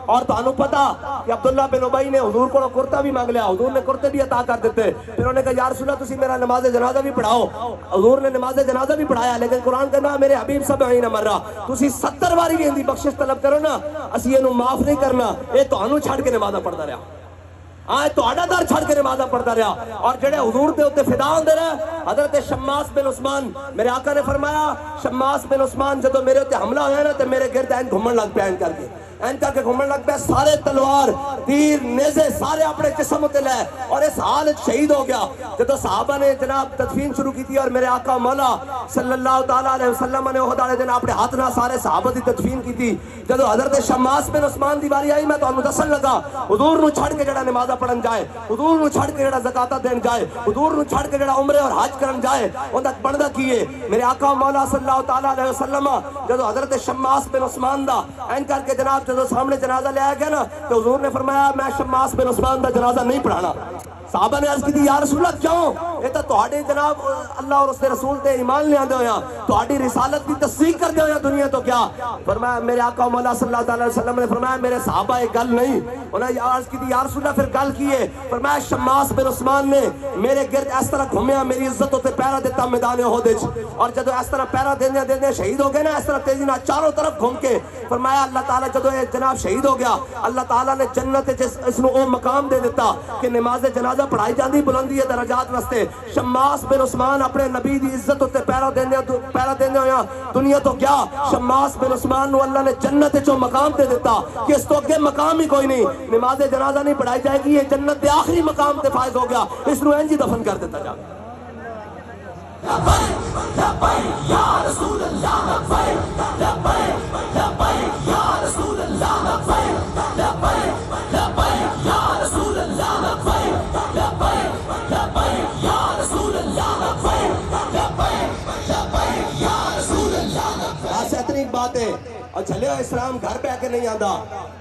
اور تانوں پتا کہ عبداللہ بن ابی نے حضور کو کرتا بھی مانگ لیا. حضور نے کرتے بھی عطا کر دیتے. پھر انہوں نے کہا یا رسول اللہ تسی میرا نماز جنازہ بھی پڑھاؤ. حضور نے نماز جنازہ بھی پڑھایا لیکن قرآن کہنا میرے حبیب 70 مرہ تسی 70 باری بھی اندی بخشش طلب کرو نا اسی اینوں معاف نہیں کرنا. اے تانوں چھڑ کے نمازاں پڑھدا رہا آج تو آڈا دار چھڑ کے نمازہ پڑھتا رہا. اور جڑے حضور دے ہوتے فدا ہوندے رہے حضرت شماس بن عثمان میرے آقا نے فرمایا شماس بن عثمان جدو میرے ہوتے حملہ ہویا نا تو میرے گرد این گھمن لگ پہ این کر کے گھومن لگ پہ سارے تلوار تیر نیزے سارے اپنے جسم ہوتے لے اور اس حال شہید ہو گیا. جدو صحابہ نے جناب تدفین شروع کی تھی اور میرے آقا مولا صلی اللہ تعالیٰ علیہ وسلم نے احد والے دن اپنے ہاتھ نہ سارے صحابہ دی تدفین کی تھی. جدو حضرت شماس بن عثمان دی باری آئی میں تو دسن لگا حضور نو چھڑ کے جڑا نمازہ پڑھن جائے حضور نو چھڑ کے جڑا زکاتہ دین جائے حضور نو چھڑ کے جڑا عمرے اور حج کرن جائے ان تک بندہ کیے. میرے آقا مولا صلی اللہ تعالیٰ علیہ وسلم جدو حضرت شماس بن عثمان دا این کر کے جناب جدو سامنے جنازہ لے آیا گیا نا تو حضور نے فرمایا میں شماس بن عثمان دا جنازہ نہیں پڑھانا. صحابہ نے عرض کی تھی یا رسول اللہ کیوں؟ یہ تو تہاڈے جناب اللہ اور اس کے رسول تے ایمان لے آندے ہویا تہاڈی رسالت کی تصدیق کر دے ہویا دنیا تو کیا. فرمایا میرے آقا مولا صلی اللہ علیہ وسلم نے فرمایا میرے صحابہ ایک گل نہیں. انہوں نے عرض کی تھی یا رسول اللہ پھر گل کی ہے. فرمایا شماس بن عثمان نے میرے گرد اس طرح گھومیا میری عزت تے پیرا دیتا میدان احد وچ اور جدو اس طرح پیرا دیندے شہید ہو گئے نا اس طرح تیزی نال چاروں طرف گھوم کے فرمایا اللہ تعالیٰ جدو یہ جناب شہید ہو گیا اللہ تعالیٰ نے جنت اس نو او مقام دے دیتا کہ نماز جنازہ پڑھائی جاندی بلندی درجات واسطے. شماس بن عثمان اپنے نبی دی عزت تے پیرا دیندے ہویا دنیا تو کیا شماس بن عثمان نو اللہ نے جنت چوں مقام دے دیتا کہ اس تو اگے مقام ہی کوئی نہیں. نماز جنازہ نہیں پڑھائی جائے گی یہ جنت دے آخری مقام تے فائز ہو گیا اس نو انج دفن کر دیتا جا.
لبیک لبیک یا رسول اللہ لبیک لبیک لبیک یا رسول اللہ لبیک لبیک لبیک یا رسول اللہ لبیک لبیک لبیک یا رسول اللہ لبیک لبیک لبیک یا رسول اللہ لبیک.
ایسے اتنی بات ہے اور چلے اسلام گھر پہ آکے نہیں آتا.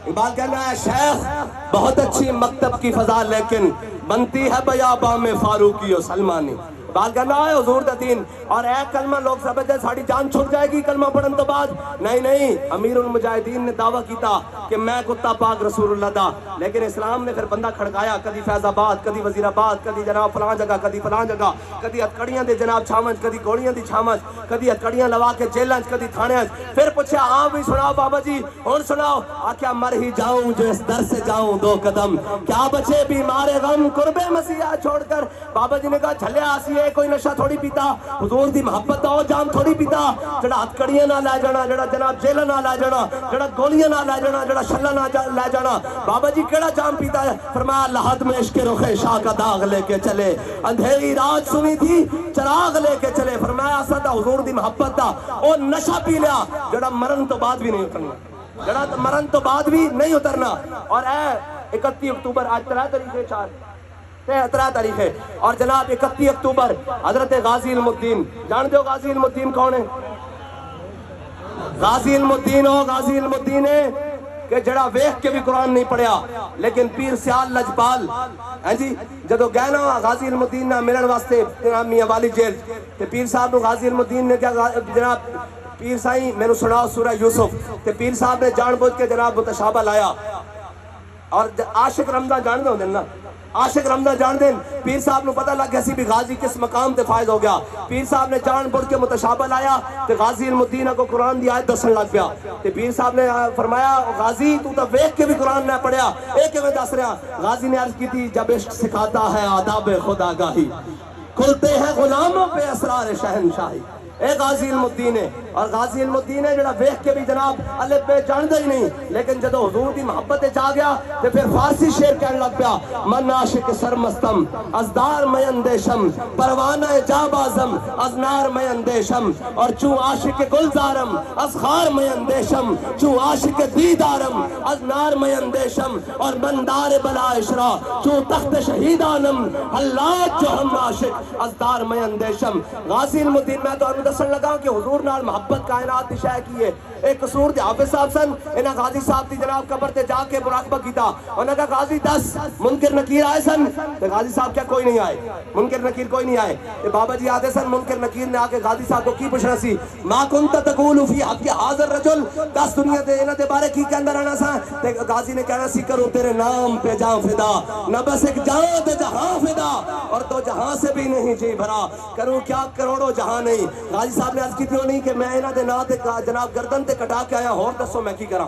اقبال کہنا ہے شیخ بہت اچھی مکتب کی فضا لیکن بنتی ہے بیاباں میں فاروقی و سلمانی. بات کرنا ہے حضور دا دین اور اے کلمہ لوگ سمجھتے ساڑی جان چھوٹ جائے گی کلمہ پڑھن تو بعد. نہیں امیر المجاہدین نے دعویٰ کیتا کہ میں کتا پاک رسول اللہ دا لیکن اسلام نے پھر بندہ کھڑکایا کدی فیض آباد کدی وزیر آباد کدی جناب فلاں جگہ کدی فلاں جگہ کدی ہتکڑیاں دے جناب چھامنچ کدی گوڑیاں دی چھامنچ کدی ہتکڑیاں لوا کے جیلنچ کدی تھانےچ. پھر پوچھا ہاں بھی سناؤ بابا جی اور سناؤ آکھیا مر ہی جاؤں جو اس در سے جاؤں 2 قدم کیا بچے بیمار غم قرب مسیح چھوڑ کر. بابا جی نے کہا چھلے آسیے کوئی نشہ تھوڑی پیتا حضور دی محبت دا جام تھوڑی پیتا جڑا ہتکڑیاں نہ لے جانا جڑا جناب جیل نہ لے جانا جڑا گولیاں نہ لے جانا جڑا شلہ نہ لے جانا. بابا جی کیڑا جام پیتا ہے؟ فرمایا لحد میں عشق رخ شاہ کا داغ لے کے چلے اندھیری رات سنی تھی چراغ لے کے چلے. فرمایا اسد حضور دی محبت دا او نشہ پی لیا جڑا مرن تو بعد بھی نہیں اترنا جڑا مرن تو بعد بھی نہیں اترنا. اور اے 31 اکتوبر آج 13 تاریخ ہے 13 تاریخ ہے، اور جناب 31 اکتوبر حضرت غازی علم الدین، جانتے ہو غازی علم الدین کون ہے؟ غازی علم الدین ہو، غازی علم الدین ہے کہ جڑا ویکھ کے بھی قرآن نہیں پڑھیا، لیکن پیر سیال لجپال جی جدو گئے نا غازی علم الدین نہ ملن واسطے میاں والی جیل، تے پیر صاحب نو غازی علم الدین نے کیا جناب پیر سائیں میں نے سناؤ سورہ یوسف، تے پیر صاحب نے جان بوجھ کے جناب متشابہ لایا، اور عاشق رمضان جان دے ہوندے نا، عاشق رمضان جان دیں، پیر صاحب نو پتہ لگ گیا سی بھی غازی کس مقام تے فائز ہو گیا، پیر صاحب نے جان بڑھ کے متشابہ لایا تے غازی علم الدین کو قرآن دی آیت دسن لگ گیا، تے پیر صاحب نے فرمایا غازی تو تا ویکھ کے بھی قرآن نہ پڑھیا، ایک میں دس رہا، غازی نے عرض کی تھی جب عشق سکھاتا ہے آداب خدا گاہی، کھلتے ہیں غلاموں پہ اسرار شہنشاہی، اے غازی علم الدین ہے، اور غازی علم الدین ہے جڑا ویکھ کے بھی جناب الف بے جاندا ہی نہیں، لیکن جدو حضور دی محبت چاہ گیا تے پھر فارسی شعر کہنے لگ پیا، من عاشق سرمستم از دار میں اندیشم، پروانہ جا بازم از نار میں اندیشم، اور چوں عاشق گلزارم از خار میں اندیشم، چوں عاشق دیدارم از نار میں اندیشم، اور من دار بلا عشرا چوں تخت شہیدانم اللہ جو ہم عاشق از دار میں اندیشم۔ غازی علم الدین میں تو دسن لگا کہ حضور نال محبت کائنات دی شے کی ہے، ایک قصور دے حافظ صاحب سن، انہاں غازی صاحب دی جناب قبر تے جا کے مراقبہ کیتا، انہاں کہا غازی 10 منکر نکیر آئے سن، تے غازی صاحب کیا کوئی نہیں آئے، منکر نکیر کوئی نہیں آئے، تے بابا جی آتے سن منکر نکیر نے آ کے غازی صاحب کو کی پوچھنا سی، ما کنت تقول فی حق حاضر رجل، 10 دنیا تے انہاں دے بارے کی کہندا رہنا سا، تے غازی نے کہنا سی کروں تیرے نام پہ جاں فدا، نہ بس ایک جاں تے جہاں فدا، اور تو جہاں سے بھی نہیں جی بھرا، کروں کیا کروڑوں جہاں نہیں۔ غازی صاحب نے عرض کی تھی نہیں کہ میں انہاں دے نا تے جناب گردن تے کٹا کے آیا، اور دسو میں کی کراں،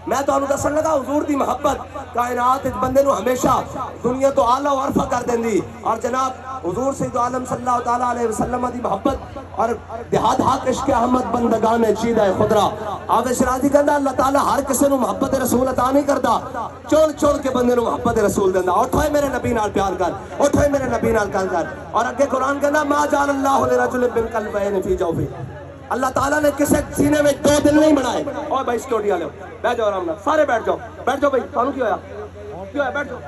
میں تو انہوں دسن لگا حضور دی محبت کائنات بندے نو ہمیشہ دنیا تو اعلیٰ و عرفہ کر دیں دی، اور جناب حضور سید عالم صلی اللہ تعالیٰ علیہ وسلم دی محبت اور دہاد حق عشق احمد بندگان چیدہ خدرہ، آپ شرازی کہندا اللہ تعالیٰ ہر کسی نو محبت رسول عطا نہیں کردا، چون چون کے بندے نو محبت رسول دیندا، اٹھوئے میرے نبی نال پیار کر، اٹھوئے میرے نبی نال کر، اور اگے قرآن کہندا ما جعل اللہ لرجل من قلبین فی جوفہ، اللہ تعالیٰ نے کسی سینے میں 2 دل نہیں بنائے۔ اور بھائی سیکورٹی والے بیٹھ جاؤ آرام نال، سارے بیٹھ جاؤ بھائی، تانوں کی ہویا بیٹھ جاؤ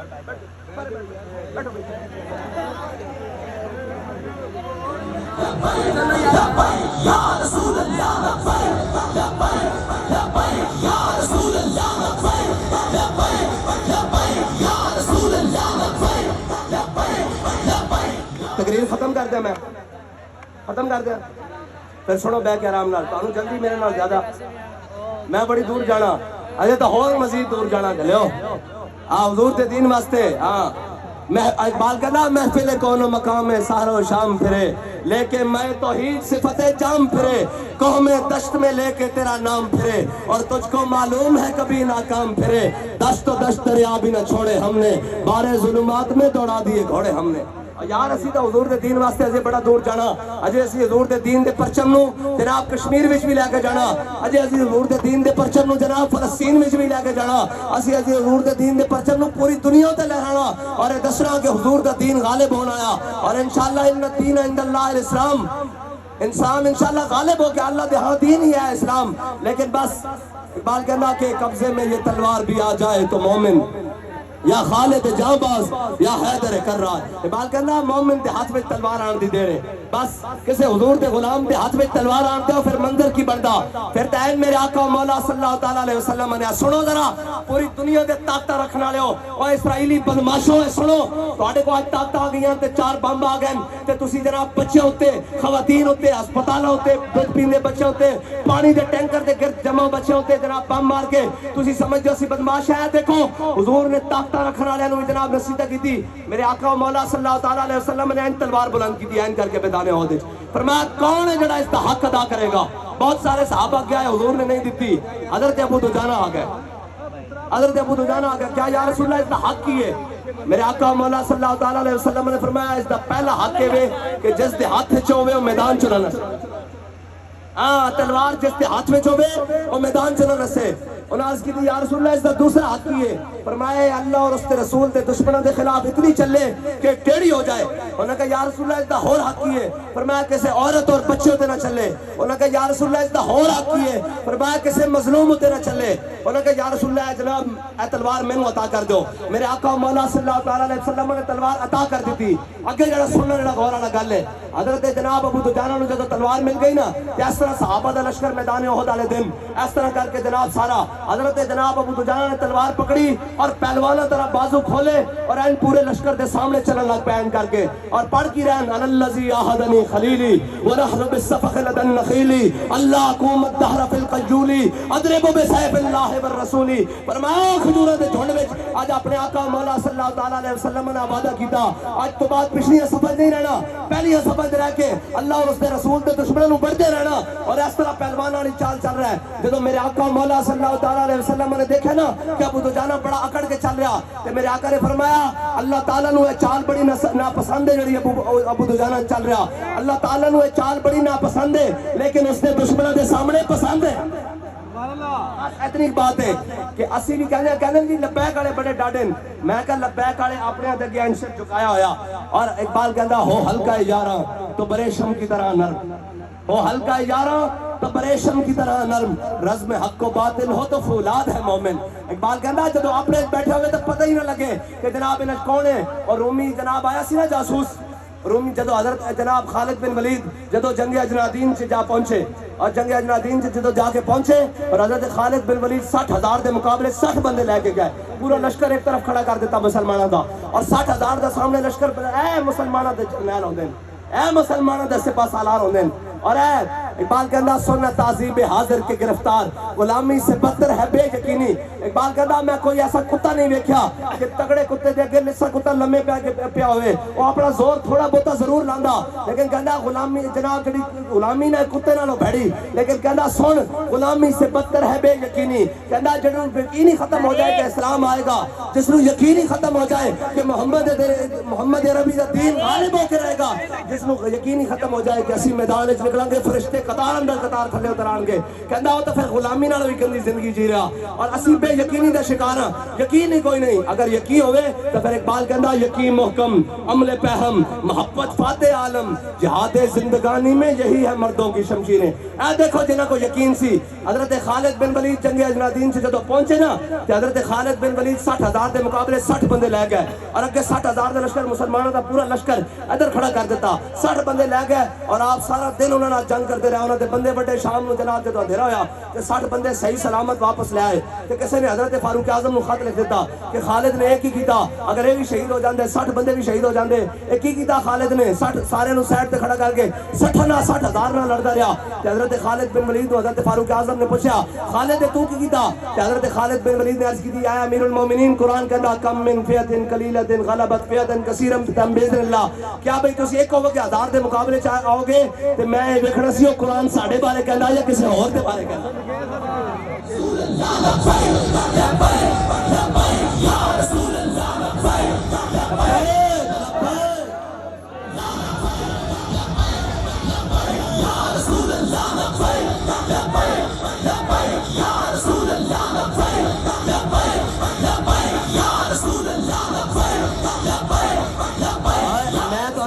بیٹھو بھائی۔
یا رسول اللہ لبیک لبیک لبیک یا رسول اللہ لبیک لبیک لبیک یا رسول اللہ لبیک لبیک لبیک۔
تقریر ختم کر دیا، میں ختم کر دیا، پھر سنو بہ کے آرام نال، تانوں جلدی میرے نال زیادہ، میں بڑی دور جانا، اجے تو اور مزید دور جانا چلو حضور دے دین واسطے۔ ہاں میں اقبال کہنا محفل کون و مقام سحر و شام پھرے، لے کے میں توحید صفت جام پھرے، قوم دشت میں لے کے تیرا نام پھرے، اور تجھ کو معلوم ہے کبھی ناکام پھرے، دشت و دشت دریا بھی نہ چھوڑے ہم نے، بارے ظلمات میں دوڑا دیے گھوڑے ہم نے۔ یار اسی تو حضور دے دین واسطے اجے بڑا دور جانا، اجے اسی حضور دے دین دے پرچم نو جناب کشمیر وچ بھی لے کے جانا، اجے اسی حضور دے دین دے پرچم نو جناب فلسطین وچ بھی لے کے جانا، اسی حضور دے دین دے پرچم نو پوری دنیا تے لہرانا، اور یہ دسنا کہ حضور دا دین غالب ہونا آیا، اور انشاءاللہ ان الدین عند اللہ الاسلام، انسان انشاءاللہ غالب ہو کہ اللہ دے ہاں دین ہی ہے اسلام، لیکن بس اقبال کہنا کہ قبضے میں یہ تلوار بھی آ جائے تو مومن یا خالد جاں باز یا حیدر کرار، اقبال کرنا مومن دے ہاتھ میں تلوار آن دی دے رہے، بس کسے حضور دے غلام دے ہاتھ میں تلوار آن دے پھر منظر کی بردہ، پھر تین میرے آقا و مولا صلی اللہ تعالیٰ علیہ وسلم نے سنو ذرا پوری دنیا دے طاقتہ رکھنا لے ہو، اور اسرائیلی بدماشوں ہے سنو، تو آٹے کو آج طاقتہ آ گئی ہیں تے 4 بمب آ گئے تے تسی جناب بچے ہوتے، خواتین ہوتے، ہسپتالہ ہوتے، دودھ پیندے بچے ہوتے، پانی دے ٹینکر دے گرد جمع بچے ہوتے، جناب بم مار کے تسی سمجھ جو سی بدماش ہے، دیکھو حضور نے طاقتہ رکھنا لے انہوں جناب نصیحتہ کی تھی، میرے آقا و مولا صلی اللہ تعالیٰ علیہ وسلم نے تلوار بلند کی تھی این کر کے بیدانے ہو دے، فرمایا کون ہے جڑا اس کا حق ادا کرے گا، بہت سارے صحابہ گیا ہے حضور نے نہیں دیتی، حضرت ابو دجانہ آ گئے، حضرت ابو دجانہ آ گیا، کیا یا رسول اللہ اس کا حق کی ہے، میرے آقا و مولا صلی اللہ تعالیٰ علیہ وسلم نے فرمایا اس کا پہلا حق ہے کہ جس دے ہاتھ چوبے وہ میدان چلانا، ہاں تلوار جس دے ہاتھ میں چوبے وہ میدان چلانا سے، انہوں نے کہا یا رسول اللہ اس کا دوسرا حق کی ہے، فرمایا اللہ اور اس کے رسول دے دشمنوں دے خلاف اتنی چلے کہ ٹیڑھی ہو جائے، انہوں نے کہا یا رسول اللہ اس کا اور حق کی ہے، فرمایا کسے عورت اور بچے ہوتے نہ چلے، انہوں نے کہا یا رسول اللہ اس کا اور حق کی ہے، فرمایا کسے مظلوم ہوتے نہ چلے، انہوں نے کہا یا رسول اللہ جناب اے تلوار میں عطا کر دو. میرے آقا مولا صلی اللہ تعالیٰ علیہ وسلم نے تلوار عطا کر دی تھی. اگے جڑا سننا جڑا غور والا گل ہے, حضرت جناب ابو دجانہ نے جب تلوار مل گئی نا کہ اس طرح صحابہ دا لشکر میدان احد والے دن اس طرح کر کے جناب سارا حضرت جناب ابو دجانہ نے تلوار پکڑی اور پہلوانوں طرح بازو کھولے اور این پورے لشکر دے سامنے چلن لگ پین کر کے اور پڑھ کی رہن ان الذی احدنی خلیلی ونحر بالصفخ لدى النخیل اللہ قوم الدہر فی القیولی اضرب بسیف اللہ والرسول. فرمایا کھجوراں دے جھنڈ وچ اج اپنے آقا مولا صلی اللہ تعالی علیہ وسلم نے وعدہ کیتا اج تو بعد پچھلی صفحہ نہیں رہنا, پہلی صفحہ رہ کے اللہ اور اس دے رسول دے دشمنوں نوں بڑھتے رہنا. اور اس طرح پہلواناں والی چال چل رہا ہے. جدوں میرے آقا مولا صلی اللہ تعالی علیہ وسلم نے دیکھا نا کہ ابو دجانہ بڑا اکڑ کے چل رہا تے میرے آقا نے فرمایا اللہ تعالیٰ نو یہ چال بڑی ناپسند ہے جڑی ابو دجانہ چل رہا, اللہ تعالیٰ نو یہ چال بڑی ناپسند ہے لیکن اس نے دشمنوں دے سامنے پسند ہے. اتنی بات ہے کہ اسی بھی کہنے جی لبیک والے بڑے ڈاڈے, میں کہا لبیک والے اپنے اگے انشر جھکایا ہویا. اور اقبال کہندا ہو ہلکا یاراں تو بریشم کی طرح نرم, ہو ہلکا یاراں تو بریشم کی طرح نرم, رزم حق و باطل ہو تو فولاد ہے مومن. اقبال کہندا جدو اپنے بیٹھے ہوئے تو پتہ ہی نہ لگے کہ جناب انہیں کون ہے. اور رومی جناب آیا سی نا جاسوس, رومی جدو حضرت جناب خالد بن ولید جدو جنگ اجنادین سے جا پہنچے اور جنگ اجنادین سے جدو جا کے پہنچے اور حضرت خالد بن ولید 60,000 دے مقابلے 60 بندے لے کے گئے, پورا لشکر ایک طرف کھڑا کر دیتا مسلمانوں کا اور 60,000 دا سامنے لشکر اے مسلمانوں دے جرنیل ہوندے, اے مسلمانوں دے سپاہ سالار ہوندے. اور اے اقبال کہندا سننا تہذیب حاضر کے گرفتار غلامی سے بدتر ہے بے یقینی. اقبال کہندا میں کوئی ایسا کتا نہیں ویکھیا کہ تگڑے کتے دے اگے لسا کتا لمے پیا ہوئے, وہ اپنا زور تھوڑا بہتا ضرور لاندا لیکن کہندا غلامی جناب جڑی غلامی نہ کتے نالوں بھڑی, لیکن کہندا سن غلامی سے بدتر ہے بے یقینی. کہندا جڑوں یقین ہی ختم ہو جائے کہ اسلام آئے گا, جس نوں یقین ہی ختم ہو جائے کہ محمد عربی دا دین غالب ہو کے رہے گا, جس نوں یقین ہی ختم ہو جائے کہ اسی میدان وچ نکلیں گے فرشتے قطار اندر قطار تھلے اتران گے. کہندا وہ تو پھر غلامی نال بھی گندی زندگی جی رہا اور اسی بے یقینی دا شکار ہاں. یقین ہی کوئی نہیں, اگر یقین ہوئے تو پھر اقبال کہندا یقین محکم عمل پہم محبت فاتح عالم جہاد زندگانی میں یہی ہے مردوں کی شمشیریں. اے دیکھو جنہاں کو یقین سی, حضرت خالد بن ولید جنگ اجنادین سے جدو پہنچے نا کہ حضرت خالد بن ولید 60,000 دے مقابلے 60 بندے لے گئے اور اگے 60,000 دے لشکر مسلمانوں دا پورا لشکر ادھر کھڑا کر دیتا, 60 بندے لے گئے اور آپ سارا دن انہوں نے جنگ کرتے رہے. انہوں نے بندے بڑے شام نو جناب جدو اندھیرا ہویا کہ 60 بندے صحیح سلامت واپس لے آئے کہ کسی نے حضرت فاروق اعظم نو خط لکھ دیتا کہ خالد نے ایک ہی کیتا, اگر یہ بھی شہید ہو جاندے 60 بندے بھی شہید ہو جاندے. ایک ہی کیتا خالد نے 60 سارے نو سائڈ تے کھڑا کر کے 60,000 نہ لڑدا رہا. کہ حضرت خالد بن ولید نو حضرت فاروق اعظم نے پوچھا خالد تو کی کیتا, کہ حضرت خالد بن ولید نے عرض کی اے امیر المومنین قرآن کہندا کم من فئۃ قلیلۃ غلبت فئۃ کثیرا باذن اللہ. کیا بھئی تسی ایک ہو کے 1000 دے مقابلے چ آؤ گے تے میں ویکھنا سی قرآن ساڈے بارے کہندا یا کسی اور دے بارے کہندا.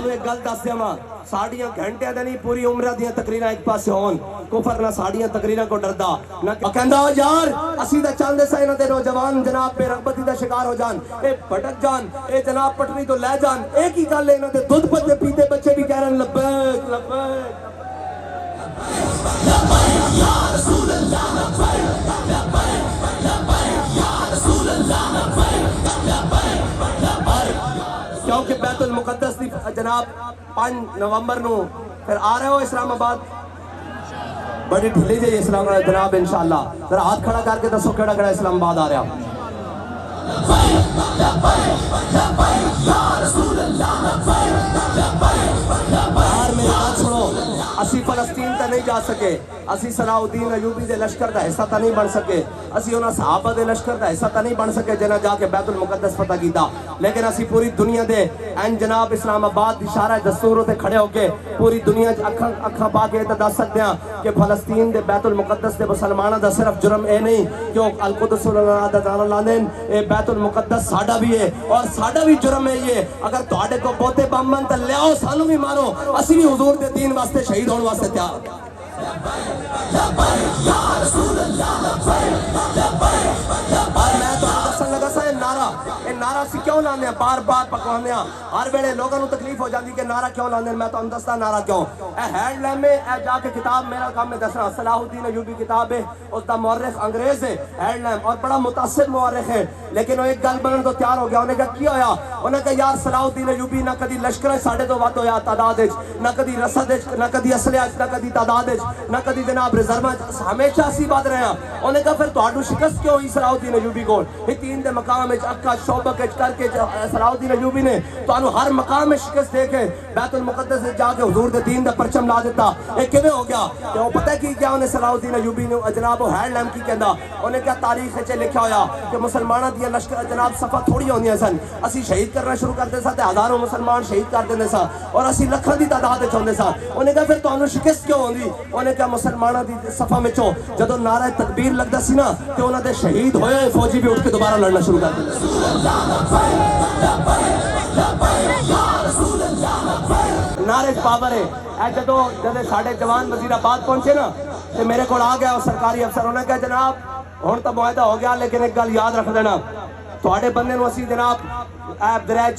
ایک گل دس دیا ساڑیاں گھنٹے دے نہیں پوری عمرہ دیاں تقریراں ایک پاسے ہون, کفر نہ ساڑیاں تقریراں کو ڈردا نہ کہندا یار اسی دا چاندے سا انہاں دے نوجوان جناب بے رغبتی دا شکار ہو جان, اے بھٹک جان, اے جناب پٹری تو لے جان. ایک ہی گل ہے انہاں دے دودھ پتے پیتے بچے بھی کہہ رہے ہیں لبیک لبیک لبیک یا رسول اللہ لبیک لبیک لبیک یا رسول اللہ لبیک لبیک لبیک. کیونکہ بیت المقدس دی جناب 5 نومبر نو پھر آ رہے ہو اسلام آباد, بڑی ڈھلی جائے اسلام آباد جناب انشاءاللہ. ذرا ہاتھ کھڑا کر کے دسو کیڑا کیڑا اسلام آباد آ رہا. یار میری بات سنو, اسی فلسطین تے نہیں جا سکے, اسی صلاح الدین ایوبی دے لشکر دا حصہ تا نہیں بن سکے, اسی انہاں صحابہ دے لشکر دا حصہ تا نہیں بن سکے جنہاں جا کے بیت المقدس فتح کیتا, لیکن اسی پوری دنیا دے این جناب اسلام آباد دی شارع دستور تے کھڑے ہو کے پوری دنیا اکھاں پا کے دس سکتے ہیں کہ فلسطین دے بیت المقدس دے مسلمانوں دا صرف جرم اے نہیں کہ وہ القدس دا جان لاندن, اے بیت المقدس ساڈا بھی ہے اور ساڈا بھی جرم ہے. یہ اگر تہاڈے کو بہتے بم من تے لیاؤ سانو بھی مارو, اسی بھی حضور دے دین واسطے شہید ہون واسطے تیار. لبیک یا رسول اللہ لبیک لبیک نعرہ اسی کیوں لانے ہیں بار بار پکوانے ہیں ہر ویلے لوگوں تکلیف ہو جاتی کہ نعرہ کیوں لانے ہیں میں تو دستا نعرہ کیوں اے ہینڈ لیم میں اے جا کے کتاب میرا کام میں دسنا صلاح الدین ایوبی کتاب ہے اس دا مورخ انگریز ہے ہینڈ لیم اور بڑا متاثر مورخ ہے لیکن وہ ایک گل بنن تو تیار ہو گیا انہیں کہا کیا ہویا انہیں کہا یار صلاح الدین ایوبی نہ کدی لشکر ساڑھے تو وقت ہویا تعداد نہ کدی رسد نہ کدی اسلحہ نہ کدی تعداد نہ کدی جناب ریزرو ہمیشہ اسی بات رہے ہیں انہیں کہا پھر تہاڈو شکست کیوں ہوئی صلاح الدین ایوبی کو تین دے مقام وچ اکا شوبک کر کے صلاح الدین ایوبی نے تانوں ہر مقام میں شکست دے کے بیت المقدس سے جا کے حضور دے دین دا پرچم لا دیتا یہ کیویں ہو گیا کہ وہ پتہ کی کیا انہیں صلاح الدین ایوبی نے جناب وہ ہینڈ لیم کی کہندا انہیں کیا تاریخ وچ لکھا ہویا کہ مسلماناں دی لشکر جناب صفا تھوڑی ہوندیاں سن اسی شہید کرنا شروع کرتے سا تے ہزاروں مسلمان شہید کر دیندے سا اور اسی لکھاں دی تعداد وچ ہوندے سا انہیں کہا پھر تانوں شکست کیوں ہوندی انہیں کہا مسلماناں دی صفا وچوں جدوں نعرہ تکبیر لگدا سی نا تے انہاں دے شہید ہوئے فوجی بھی اٹھ کے دوبارہ لڑنا شروع کر دیندے نعرے پاور ہے اے جدوں ساڈے جوان وزیر آباد پہنچے نا تے میرے کول آ گیا سرکاری افسر انہوں نے کہا جناب ہن تو معاہدہ ہو گیا لیکن ایک گل یاد رکھ دینا تواڈے بندے نو اسی جناب دریائے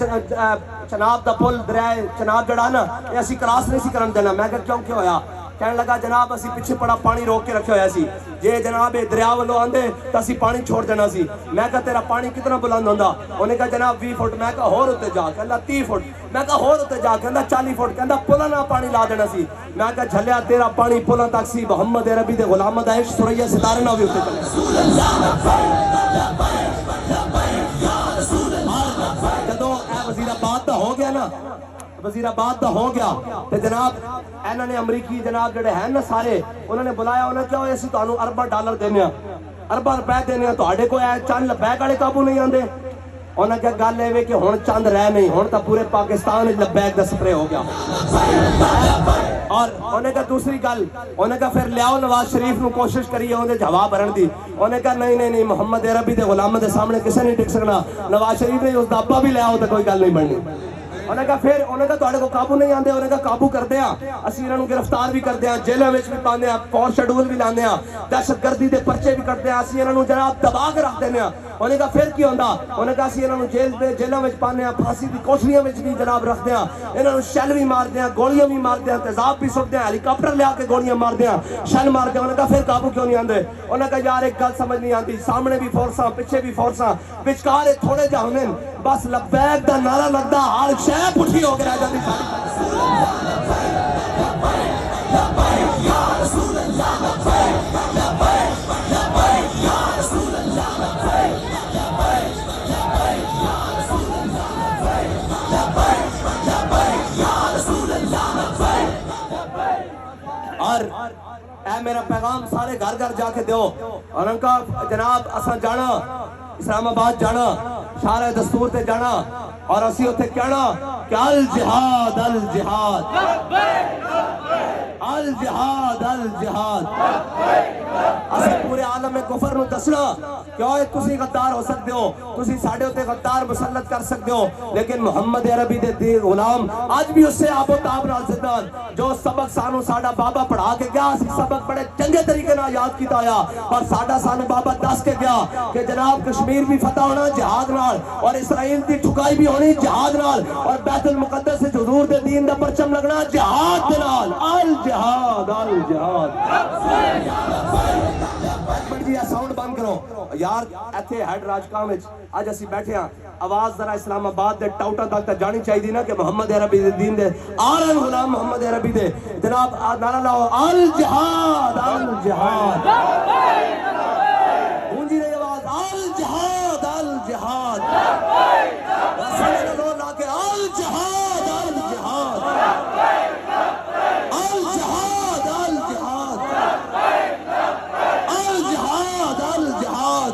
چناب دا پل دریائے چناب جڑا نا یہ اسی کراس نہیں سی کرن دینا میں کہا کیوں ہویا کہنے لگا جناب اسی پیچھے پڑا پانی روک کے رکھے ہویا سی جے جناب دریا والوں آندے تو اسی پانی چھوڑ دینا سی میں کہا تیرا پانی کتنا بلند ہوندا انہیں کہا جناب 20 فٹ میں کہا ہور اتے جا کہندا 30 فٹ میں کہا ہور اتے جا کہندا 40 فٹ کہندا پلاں نہ پانی لا دینا سی میں کہا جھلیا تیرا پانی پلاں تک سی محمد عربی دے غلاماں دا عشق سوریا ستارے نہ بھی اتے چلے جدوں اے وزیر آباد دا ہو گیا نا وزیر آباد دا ہو گیا تے جناب انہوں نے امریکی جناب جڑے ہیں نا سارے انہوں نے بلایا انہوں نے کہا اسی تانوں ارباں ڈالر دینے ارباں روپے دینے تہاڈے کوئی چند لبیک والے قابو نہیں آندے انہوں نے کہا گل اے کہ ہن چند رہ نہیں ہن تا پورے پاکستان وچ لبیک دا سپرے ہو گیا اور انہوں نے کہا دوسری گل انہوں نے کہا پھر لیاؤ نواز شریف نو کوشش کریے اون دے ہوا بھرن دی انہوں نے کہا نہیں محمد عربی دے غلاماں دے سامنے کسے نہیں ٹک سکنا نواز شریف نے اس دا ابا بھی لے آؤ تے کوئی گل نہیں بننی انہوں نے کہا پھر انہوں نے کہا تہاڈے کو قابو نہیں آندے انہوں نے کہا قابو کردے ہیں اسی انہاں نوں گرفتار بھی کردے ہیں جیلاں وچ بھی پاندے ہیں فور شیڈول بھی لاندے ہیں دہشت گردی دے پرچے بھی کردے ہیں اسی انہاں نوں جناب دبا کے رکھ دینے ہیں انہوں نے کہا پھر کی ہوندا انہوں نے کہا اسی انہاں نوں جیلاں وچ پاندے ہیں پھانسی دی کوٹھیاں وچ بھی جناب رکھدے ہیں انہاں نوں شیل بھی ماردے ہیں گولیاں بھی ماردے ہیں تیزاب بھی سٹدے ہیں ہیلی کاپٹر لے کے گولیاں ماردے ہیں شیل ماردے ہیں انہوں نے کہا پھر قابو کیوں نہیں آندے انہوں نے کہا یار ایک گل سمجھ نہیں آندی سامنے بھی فورساں پیچھے بھی فورساں وچکار تھوڑے جا ہونے بس لبیک دا نعرہ لگدا ہر شے پٹھی ہو کے رہ جاندی اور اے میرا پیغام سارے گھر گھر جا کے دیو اور ان کا جناب اساں جانا اسلام آباد جانا شارع دستور تے جانا اور اسی اتنے کہنا کہ الجہاد الجہاد الجہاد الجہاد اسی پورے عالم میں کفر نو دسنا کہ اوے تسی غدار ہو سکتے ہو تسی ساڈے تے غدار مسلط کر سکتے ہو لیکن محمد عربی دے غلام آج بھی اس سے آب و تاب نال زندہ جو سبق سانو ساڈا بابا پڑھا کے گیا اسی سبق بڑے چنگے طریقے نال یاد کیتا ہویا اور ساڈا سانو بابا دس کے گیا کہ جناب کشمیر بھی فتح ہونا جہاد نال اور اسرائیل دی ٹھکائی بھی ہونی جہاد نال اور بیت المقدس سے حضور دے دین دا پرچم لگنا جہاد نال الجہاد الجہاد جی ساؤنڈ بند کرو یار ایتھے ہیڈ راجکام وچ اج اسی بیٹھے ہاں آواز ذرا اسلام آباد دے ٹاؤٹاں تک جانی چاہیے نا کہ محمد عربی دے دین دے آرن غلام محمد عربی دے جناب نعرہ لاؤ الجہاد الجہاد گونجی رہی آواز الجہاد الجہاد سنے لو لا کے الجہاد الجہاد الجہاد الجہاد الجہاد الجہاد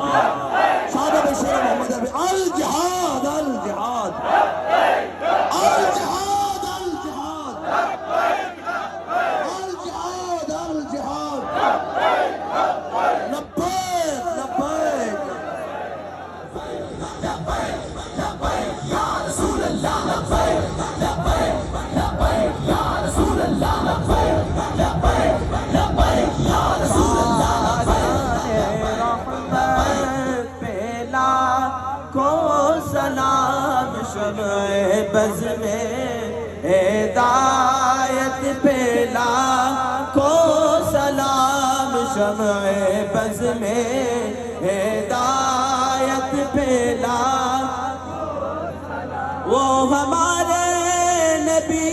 صحابہ بشیر محمد عربی الجہاد الجہاد الجہاد الجہاد الجہاد الجہاد لبیک لبیک یا رسول اللہ لبیک لبیک لبیک یا رسول اللہ لبیک لبیک لبیک یا رسول اللہ رحمت پہ لاکھوں سلام
شمع بز میں ہدایت پہ لاکھوں سلام، شمع بز میں ہدایت پہ لاکھوں سلام، وہ ہمارے نبی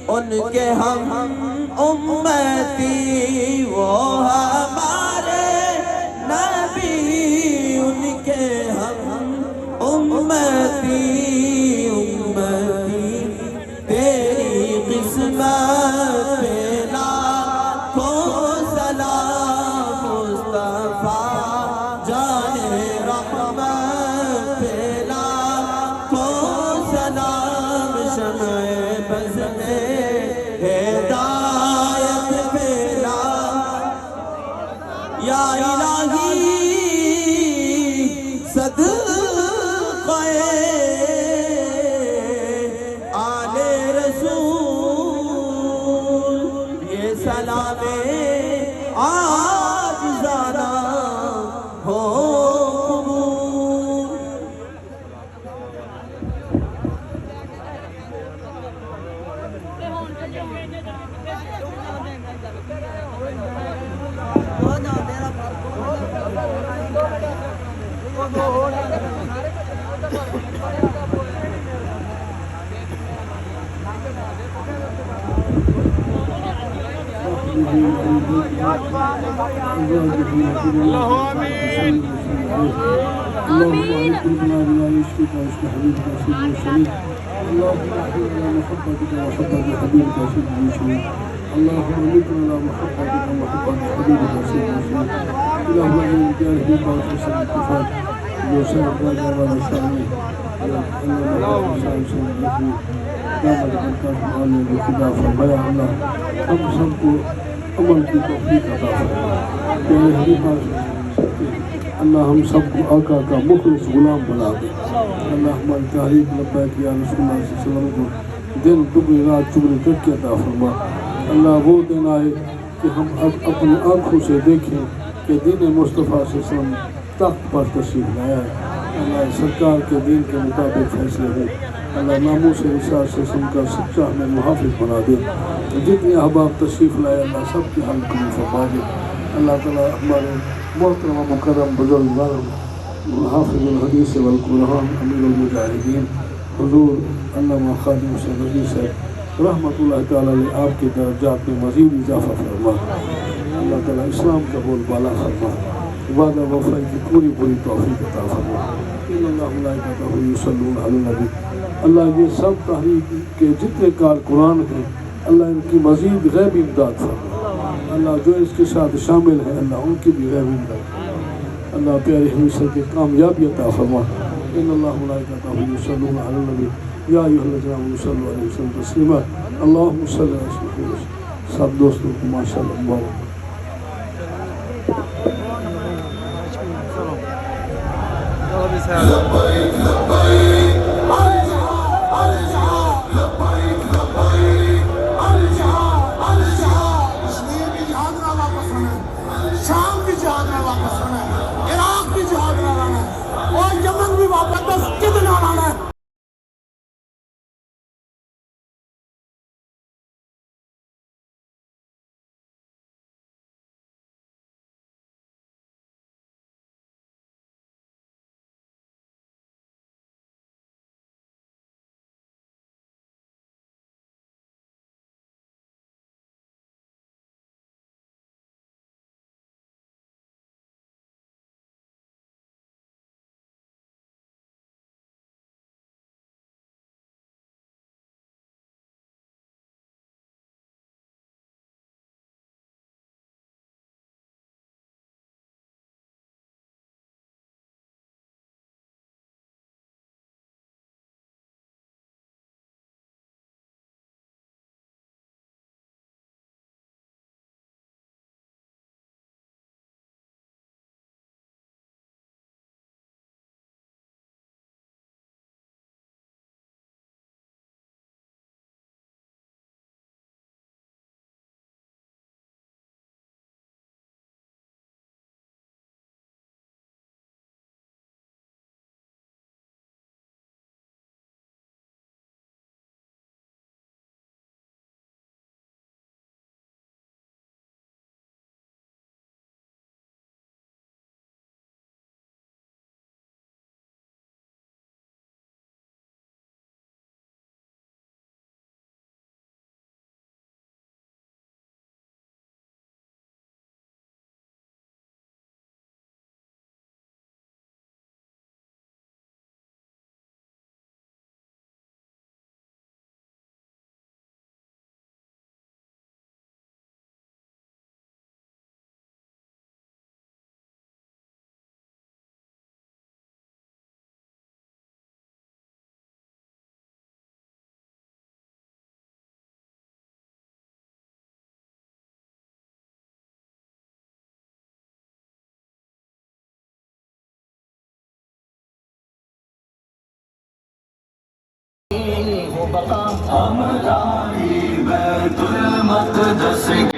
ان کے ہم امتی، وہ ہمارے نبی ان کے ہم امتی، امتی تیری قسمت پہ لاکھوں سلام، مصطفیٰ جان رحمت پہ لاکھوں سلام، شمع بز میں ہدایت پہ لاکھوں، یا الہی صدقہ آل رسول، یہ سلام عاجزانہ ہو قبول۔
اللهم عليك بنا بما يشفيك ويشفي حبيبك سيدنا الشريف، اللهم احفظنا محبتك ومحبة حبيبك سيدنا الشريف، اللهم امتنا محبتك ومحبة حبيبك سيدنا الشريف، اللهم اجعل جاره بارك وسلم الكفار وسلم الراجع ولا الشامي، اللهم صل وسلم على دامت الكاف عالم الخدا فرمایا اللہ ہم سب کو عمل کی توفیق عطا فرما، پیارے حبیب اللہ ہم سب کو آقا کا مخلص غلام بنا دے، اللہ ہماری تحریک لبیک یا رسول اللہ صلی اللہ علیہ وسلم کو دن دگنی رات چگنی کر کے عطا فرما، اللہ وہ دن آئے کہ ہم اپنی آنکھوں سے دیکھیں کہ دین مصطفیٰ صلی اللہ علیہ وسلم تخت پر تشریف لایا ہے، اللہ سرکار کے دین کے مطابق فیصلے دے، اللہ ناموس رسالت صلی اللہ علیہ وسلم کا سچا ہمیں محافظ بنا دے، جتنے احباب تشریف لائے اللہ سب کے حل قبول فرما دے، اللہ تعالیٰ ہمارے محترم و مکرم بزرگوار حافظ الحدیث والقرآن امیر المجاہدین حضور علامہ خادم حسین رضوی صاحب رحمۃ اللہ تعالیٰ علیہ آپ کے درجات میں مزید اضافہ فرما، اللہ تعالیٰ اسلام کا بول بالا فرما، وعدہ وفائی کی پوری توفیق عطا فرما، ان اللہ ملائکتہ یصلون علی النبی، اللہ یہ سب تحریک کے جتنے کارکنان ہیں اللہ ان کی مزید غیبی امداد فرما، اللہ جو اس کے ساتھ شامل ہیں اللہ ان کی بھی غیبی امداد، اللہ پیارے ہمیشہ کی کامیابی عطا فرما، ان اللہ ملائکتہ یصلون علی النبی یا ایھا الذین آمنوا صلوا علیہ وسلم تسلیما، اللہم صلی علی سیدنا محمد۔ سب دوستوں کو ماشاءاللہ مبارک۔
لبیک لبیک الجہاد الجہاد، لبیک لبیک الجہاد الجہاد، کشمیر کی جہاد نہ واپس ہونا، شام کی جہاد نہ واپس ہونا، عراق کی جہاد نہ لانا، اور یمن بھی واپس کتنا لانا ہے۔ ہو بقا ہم راہی بیت المقدس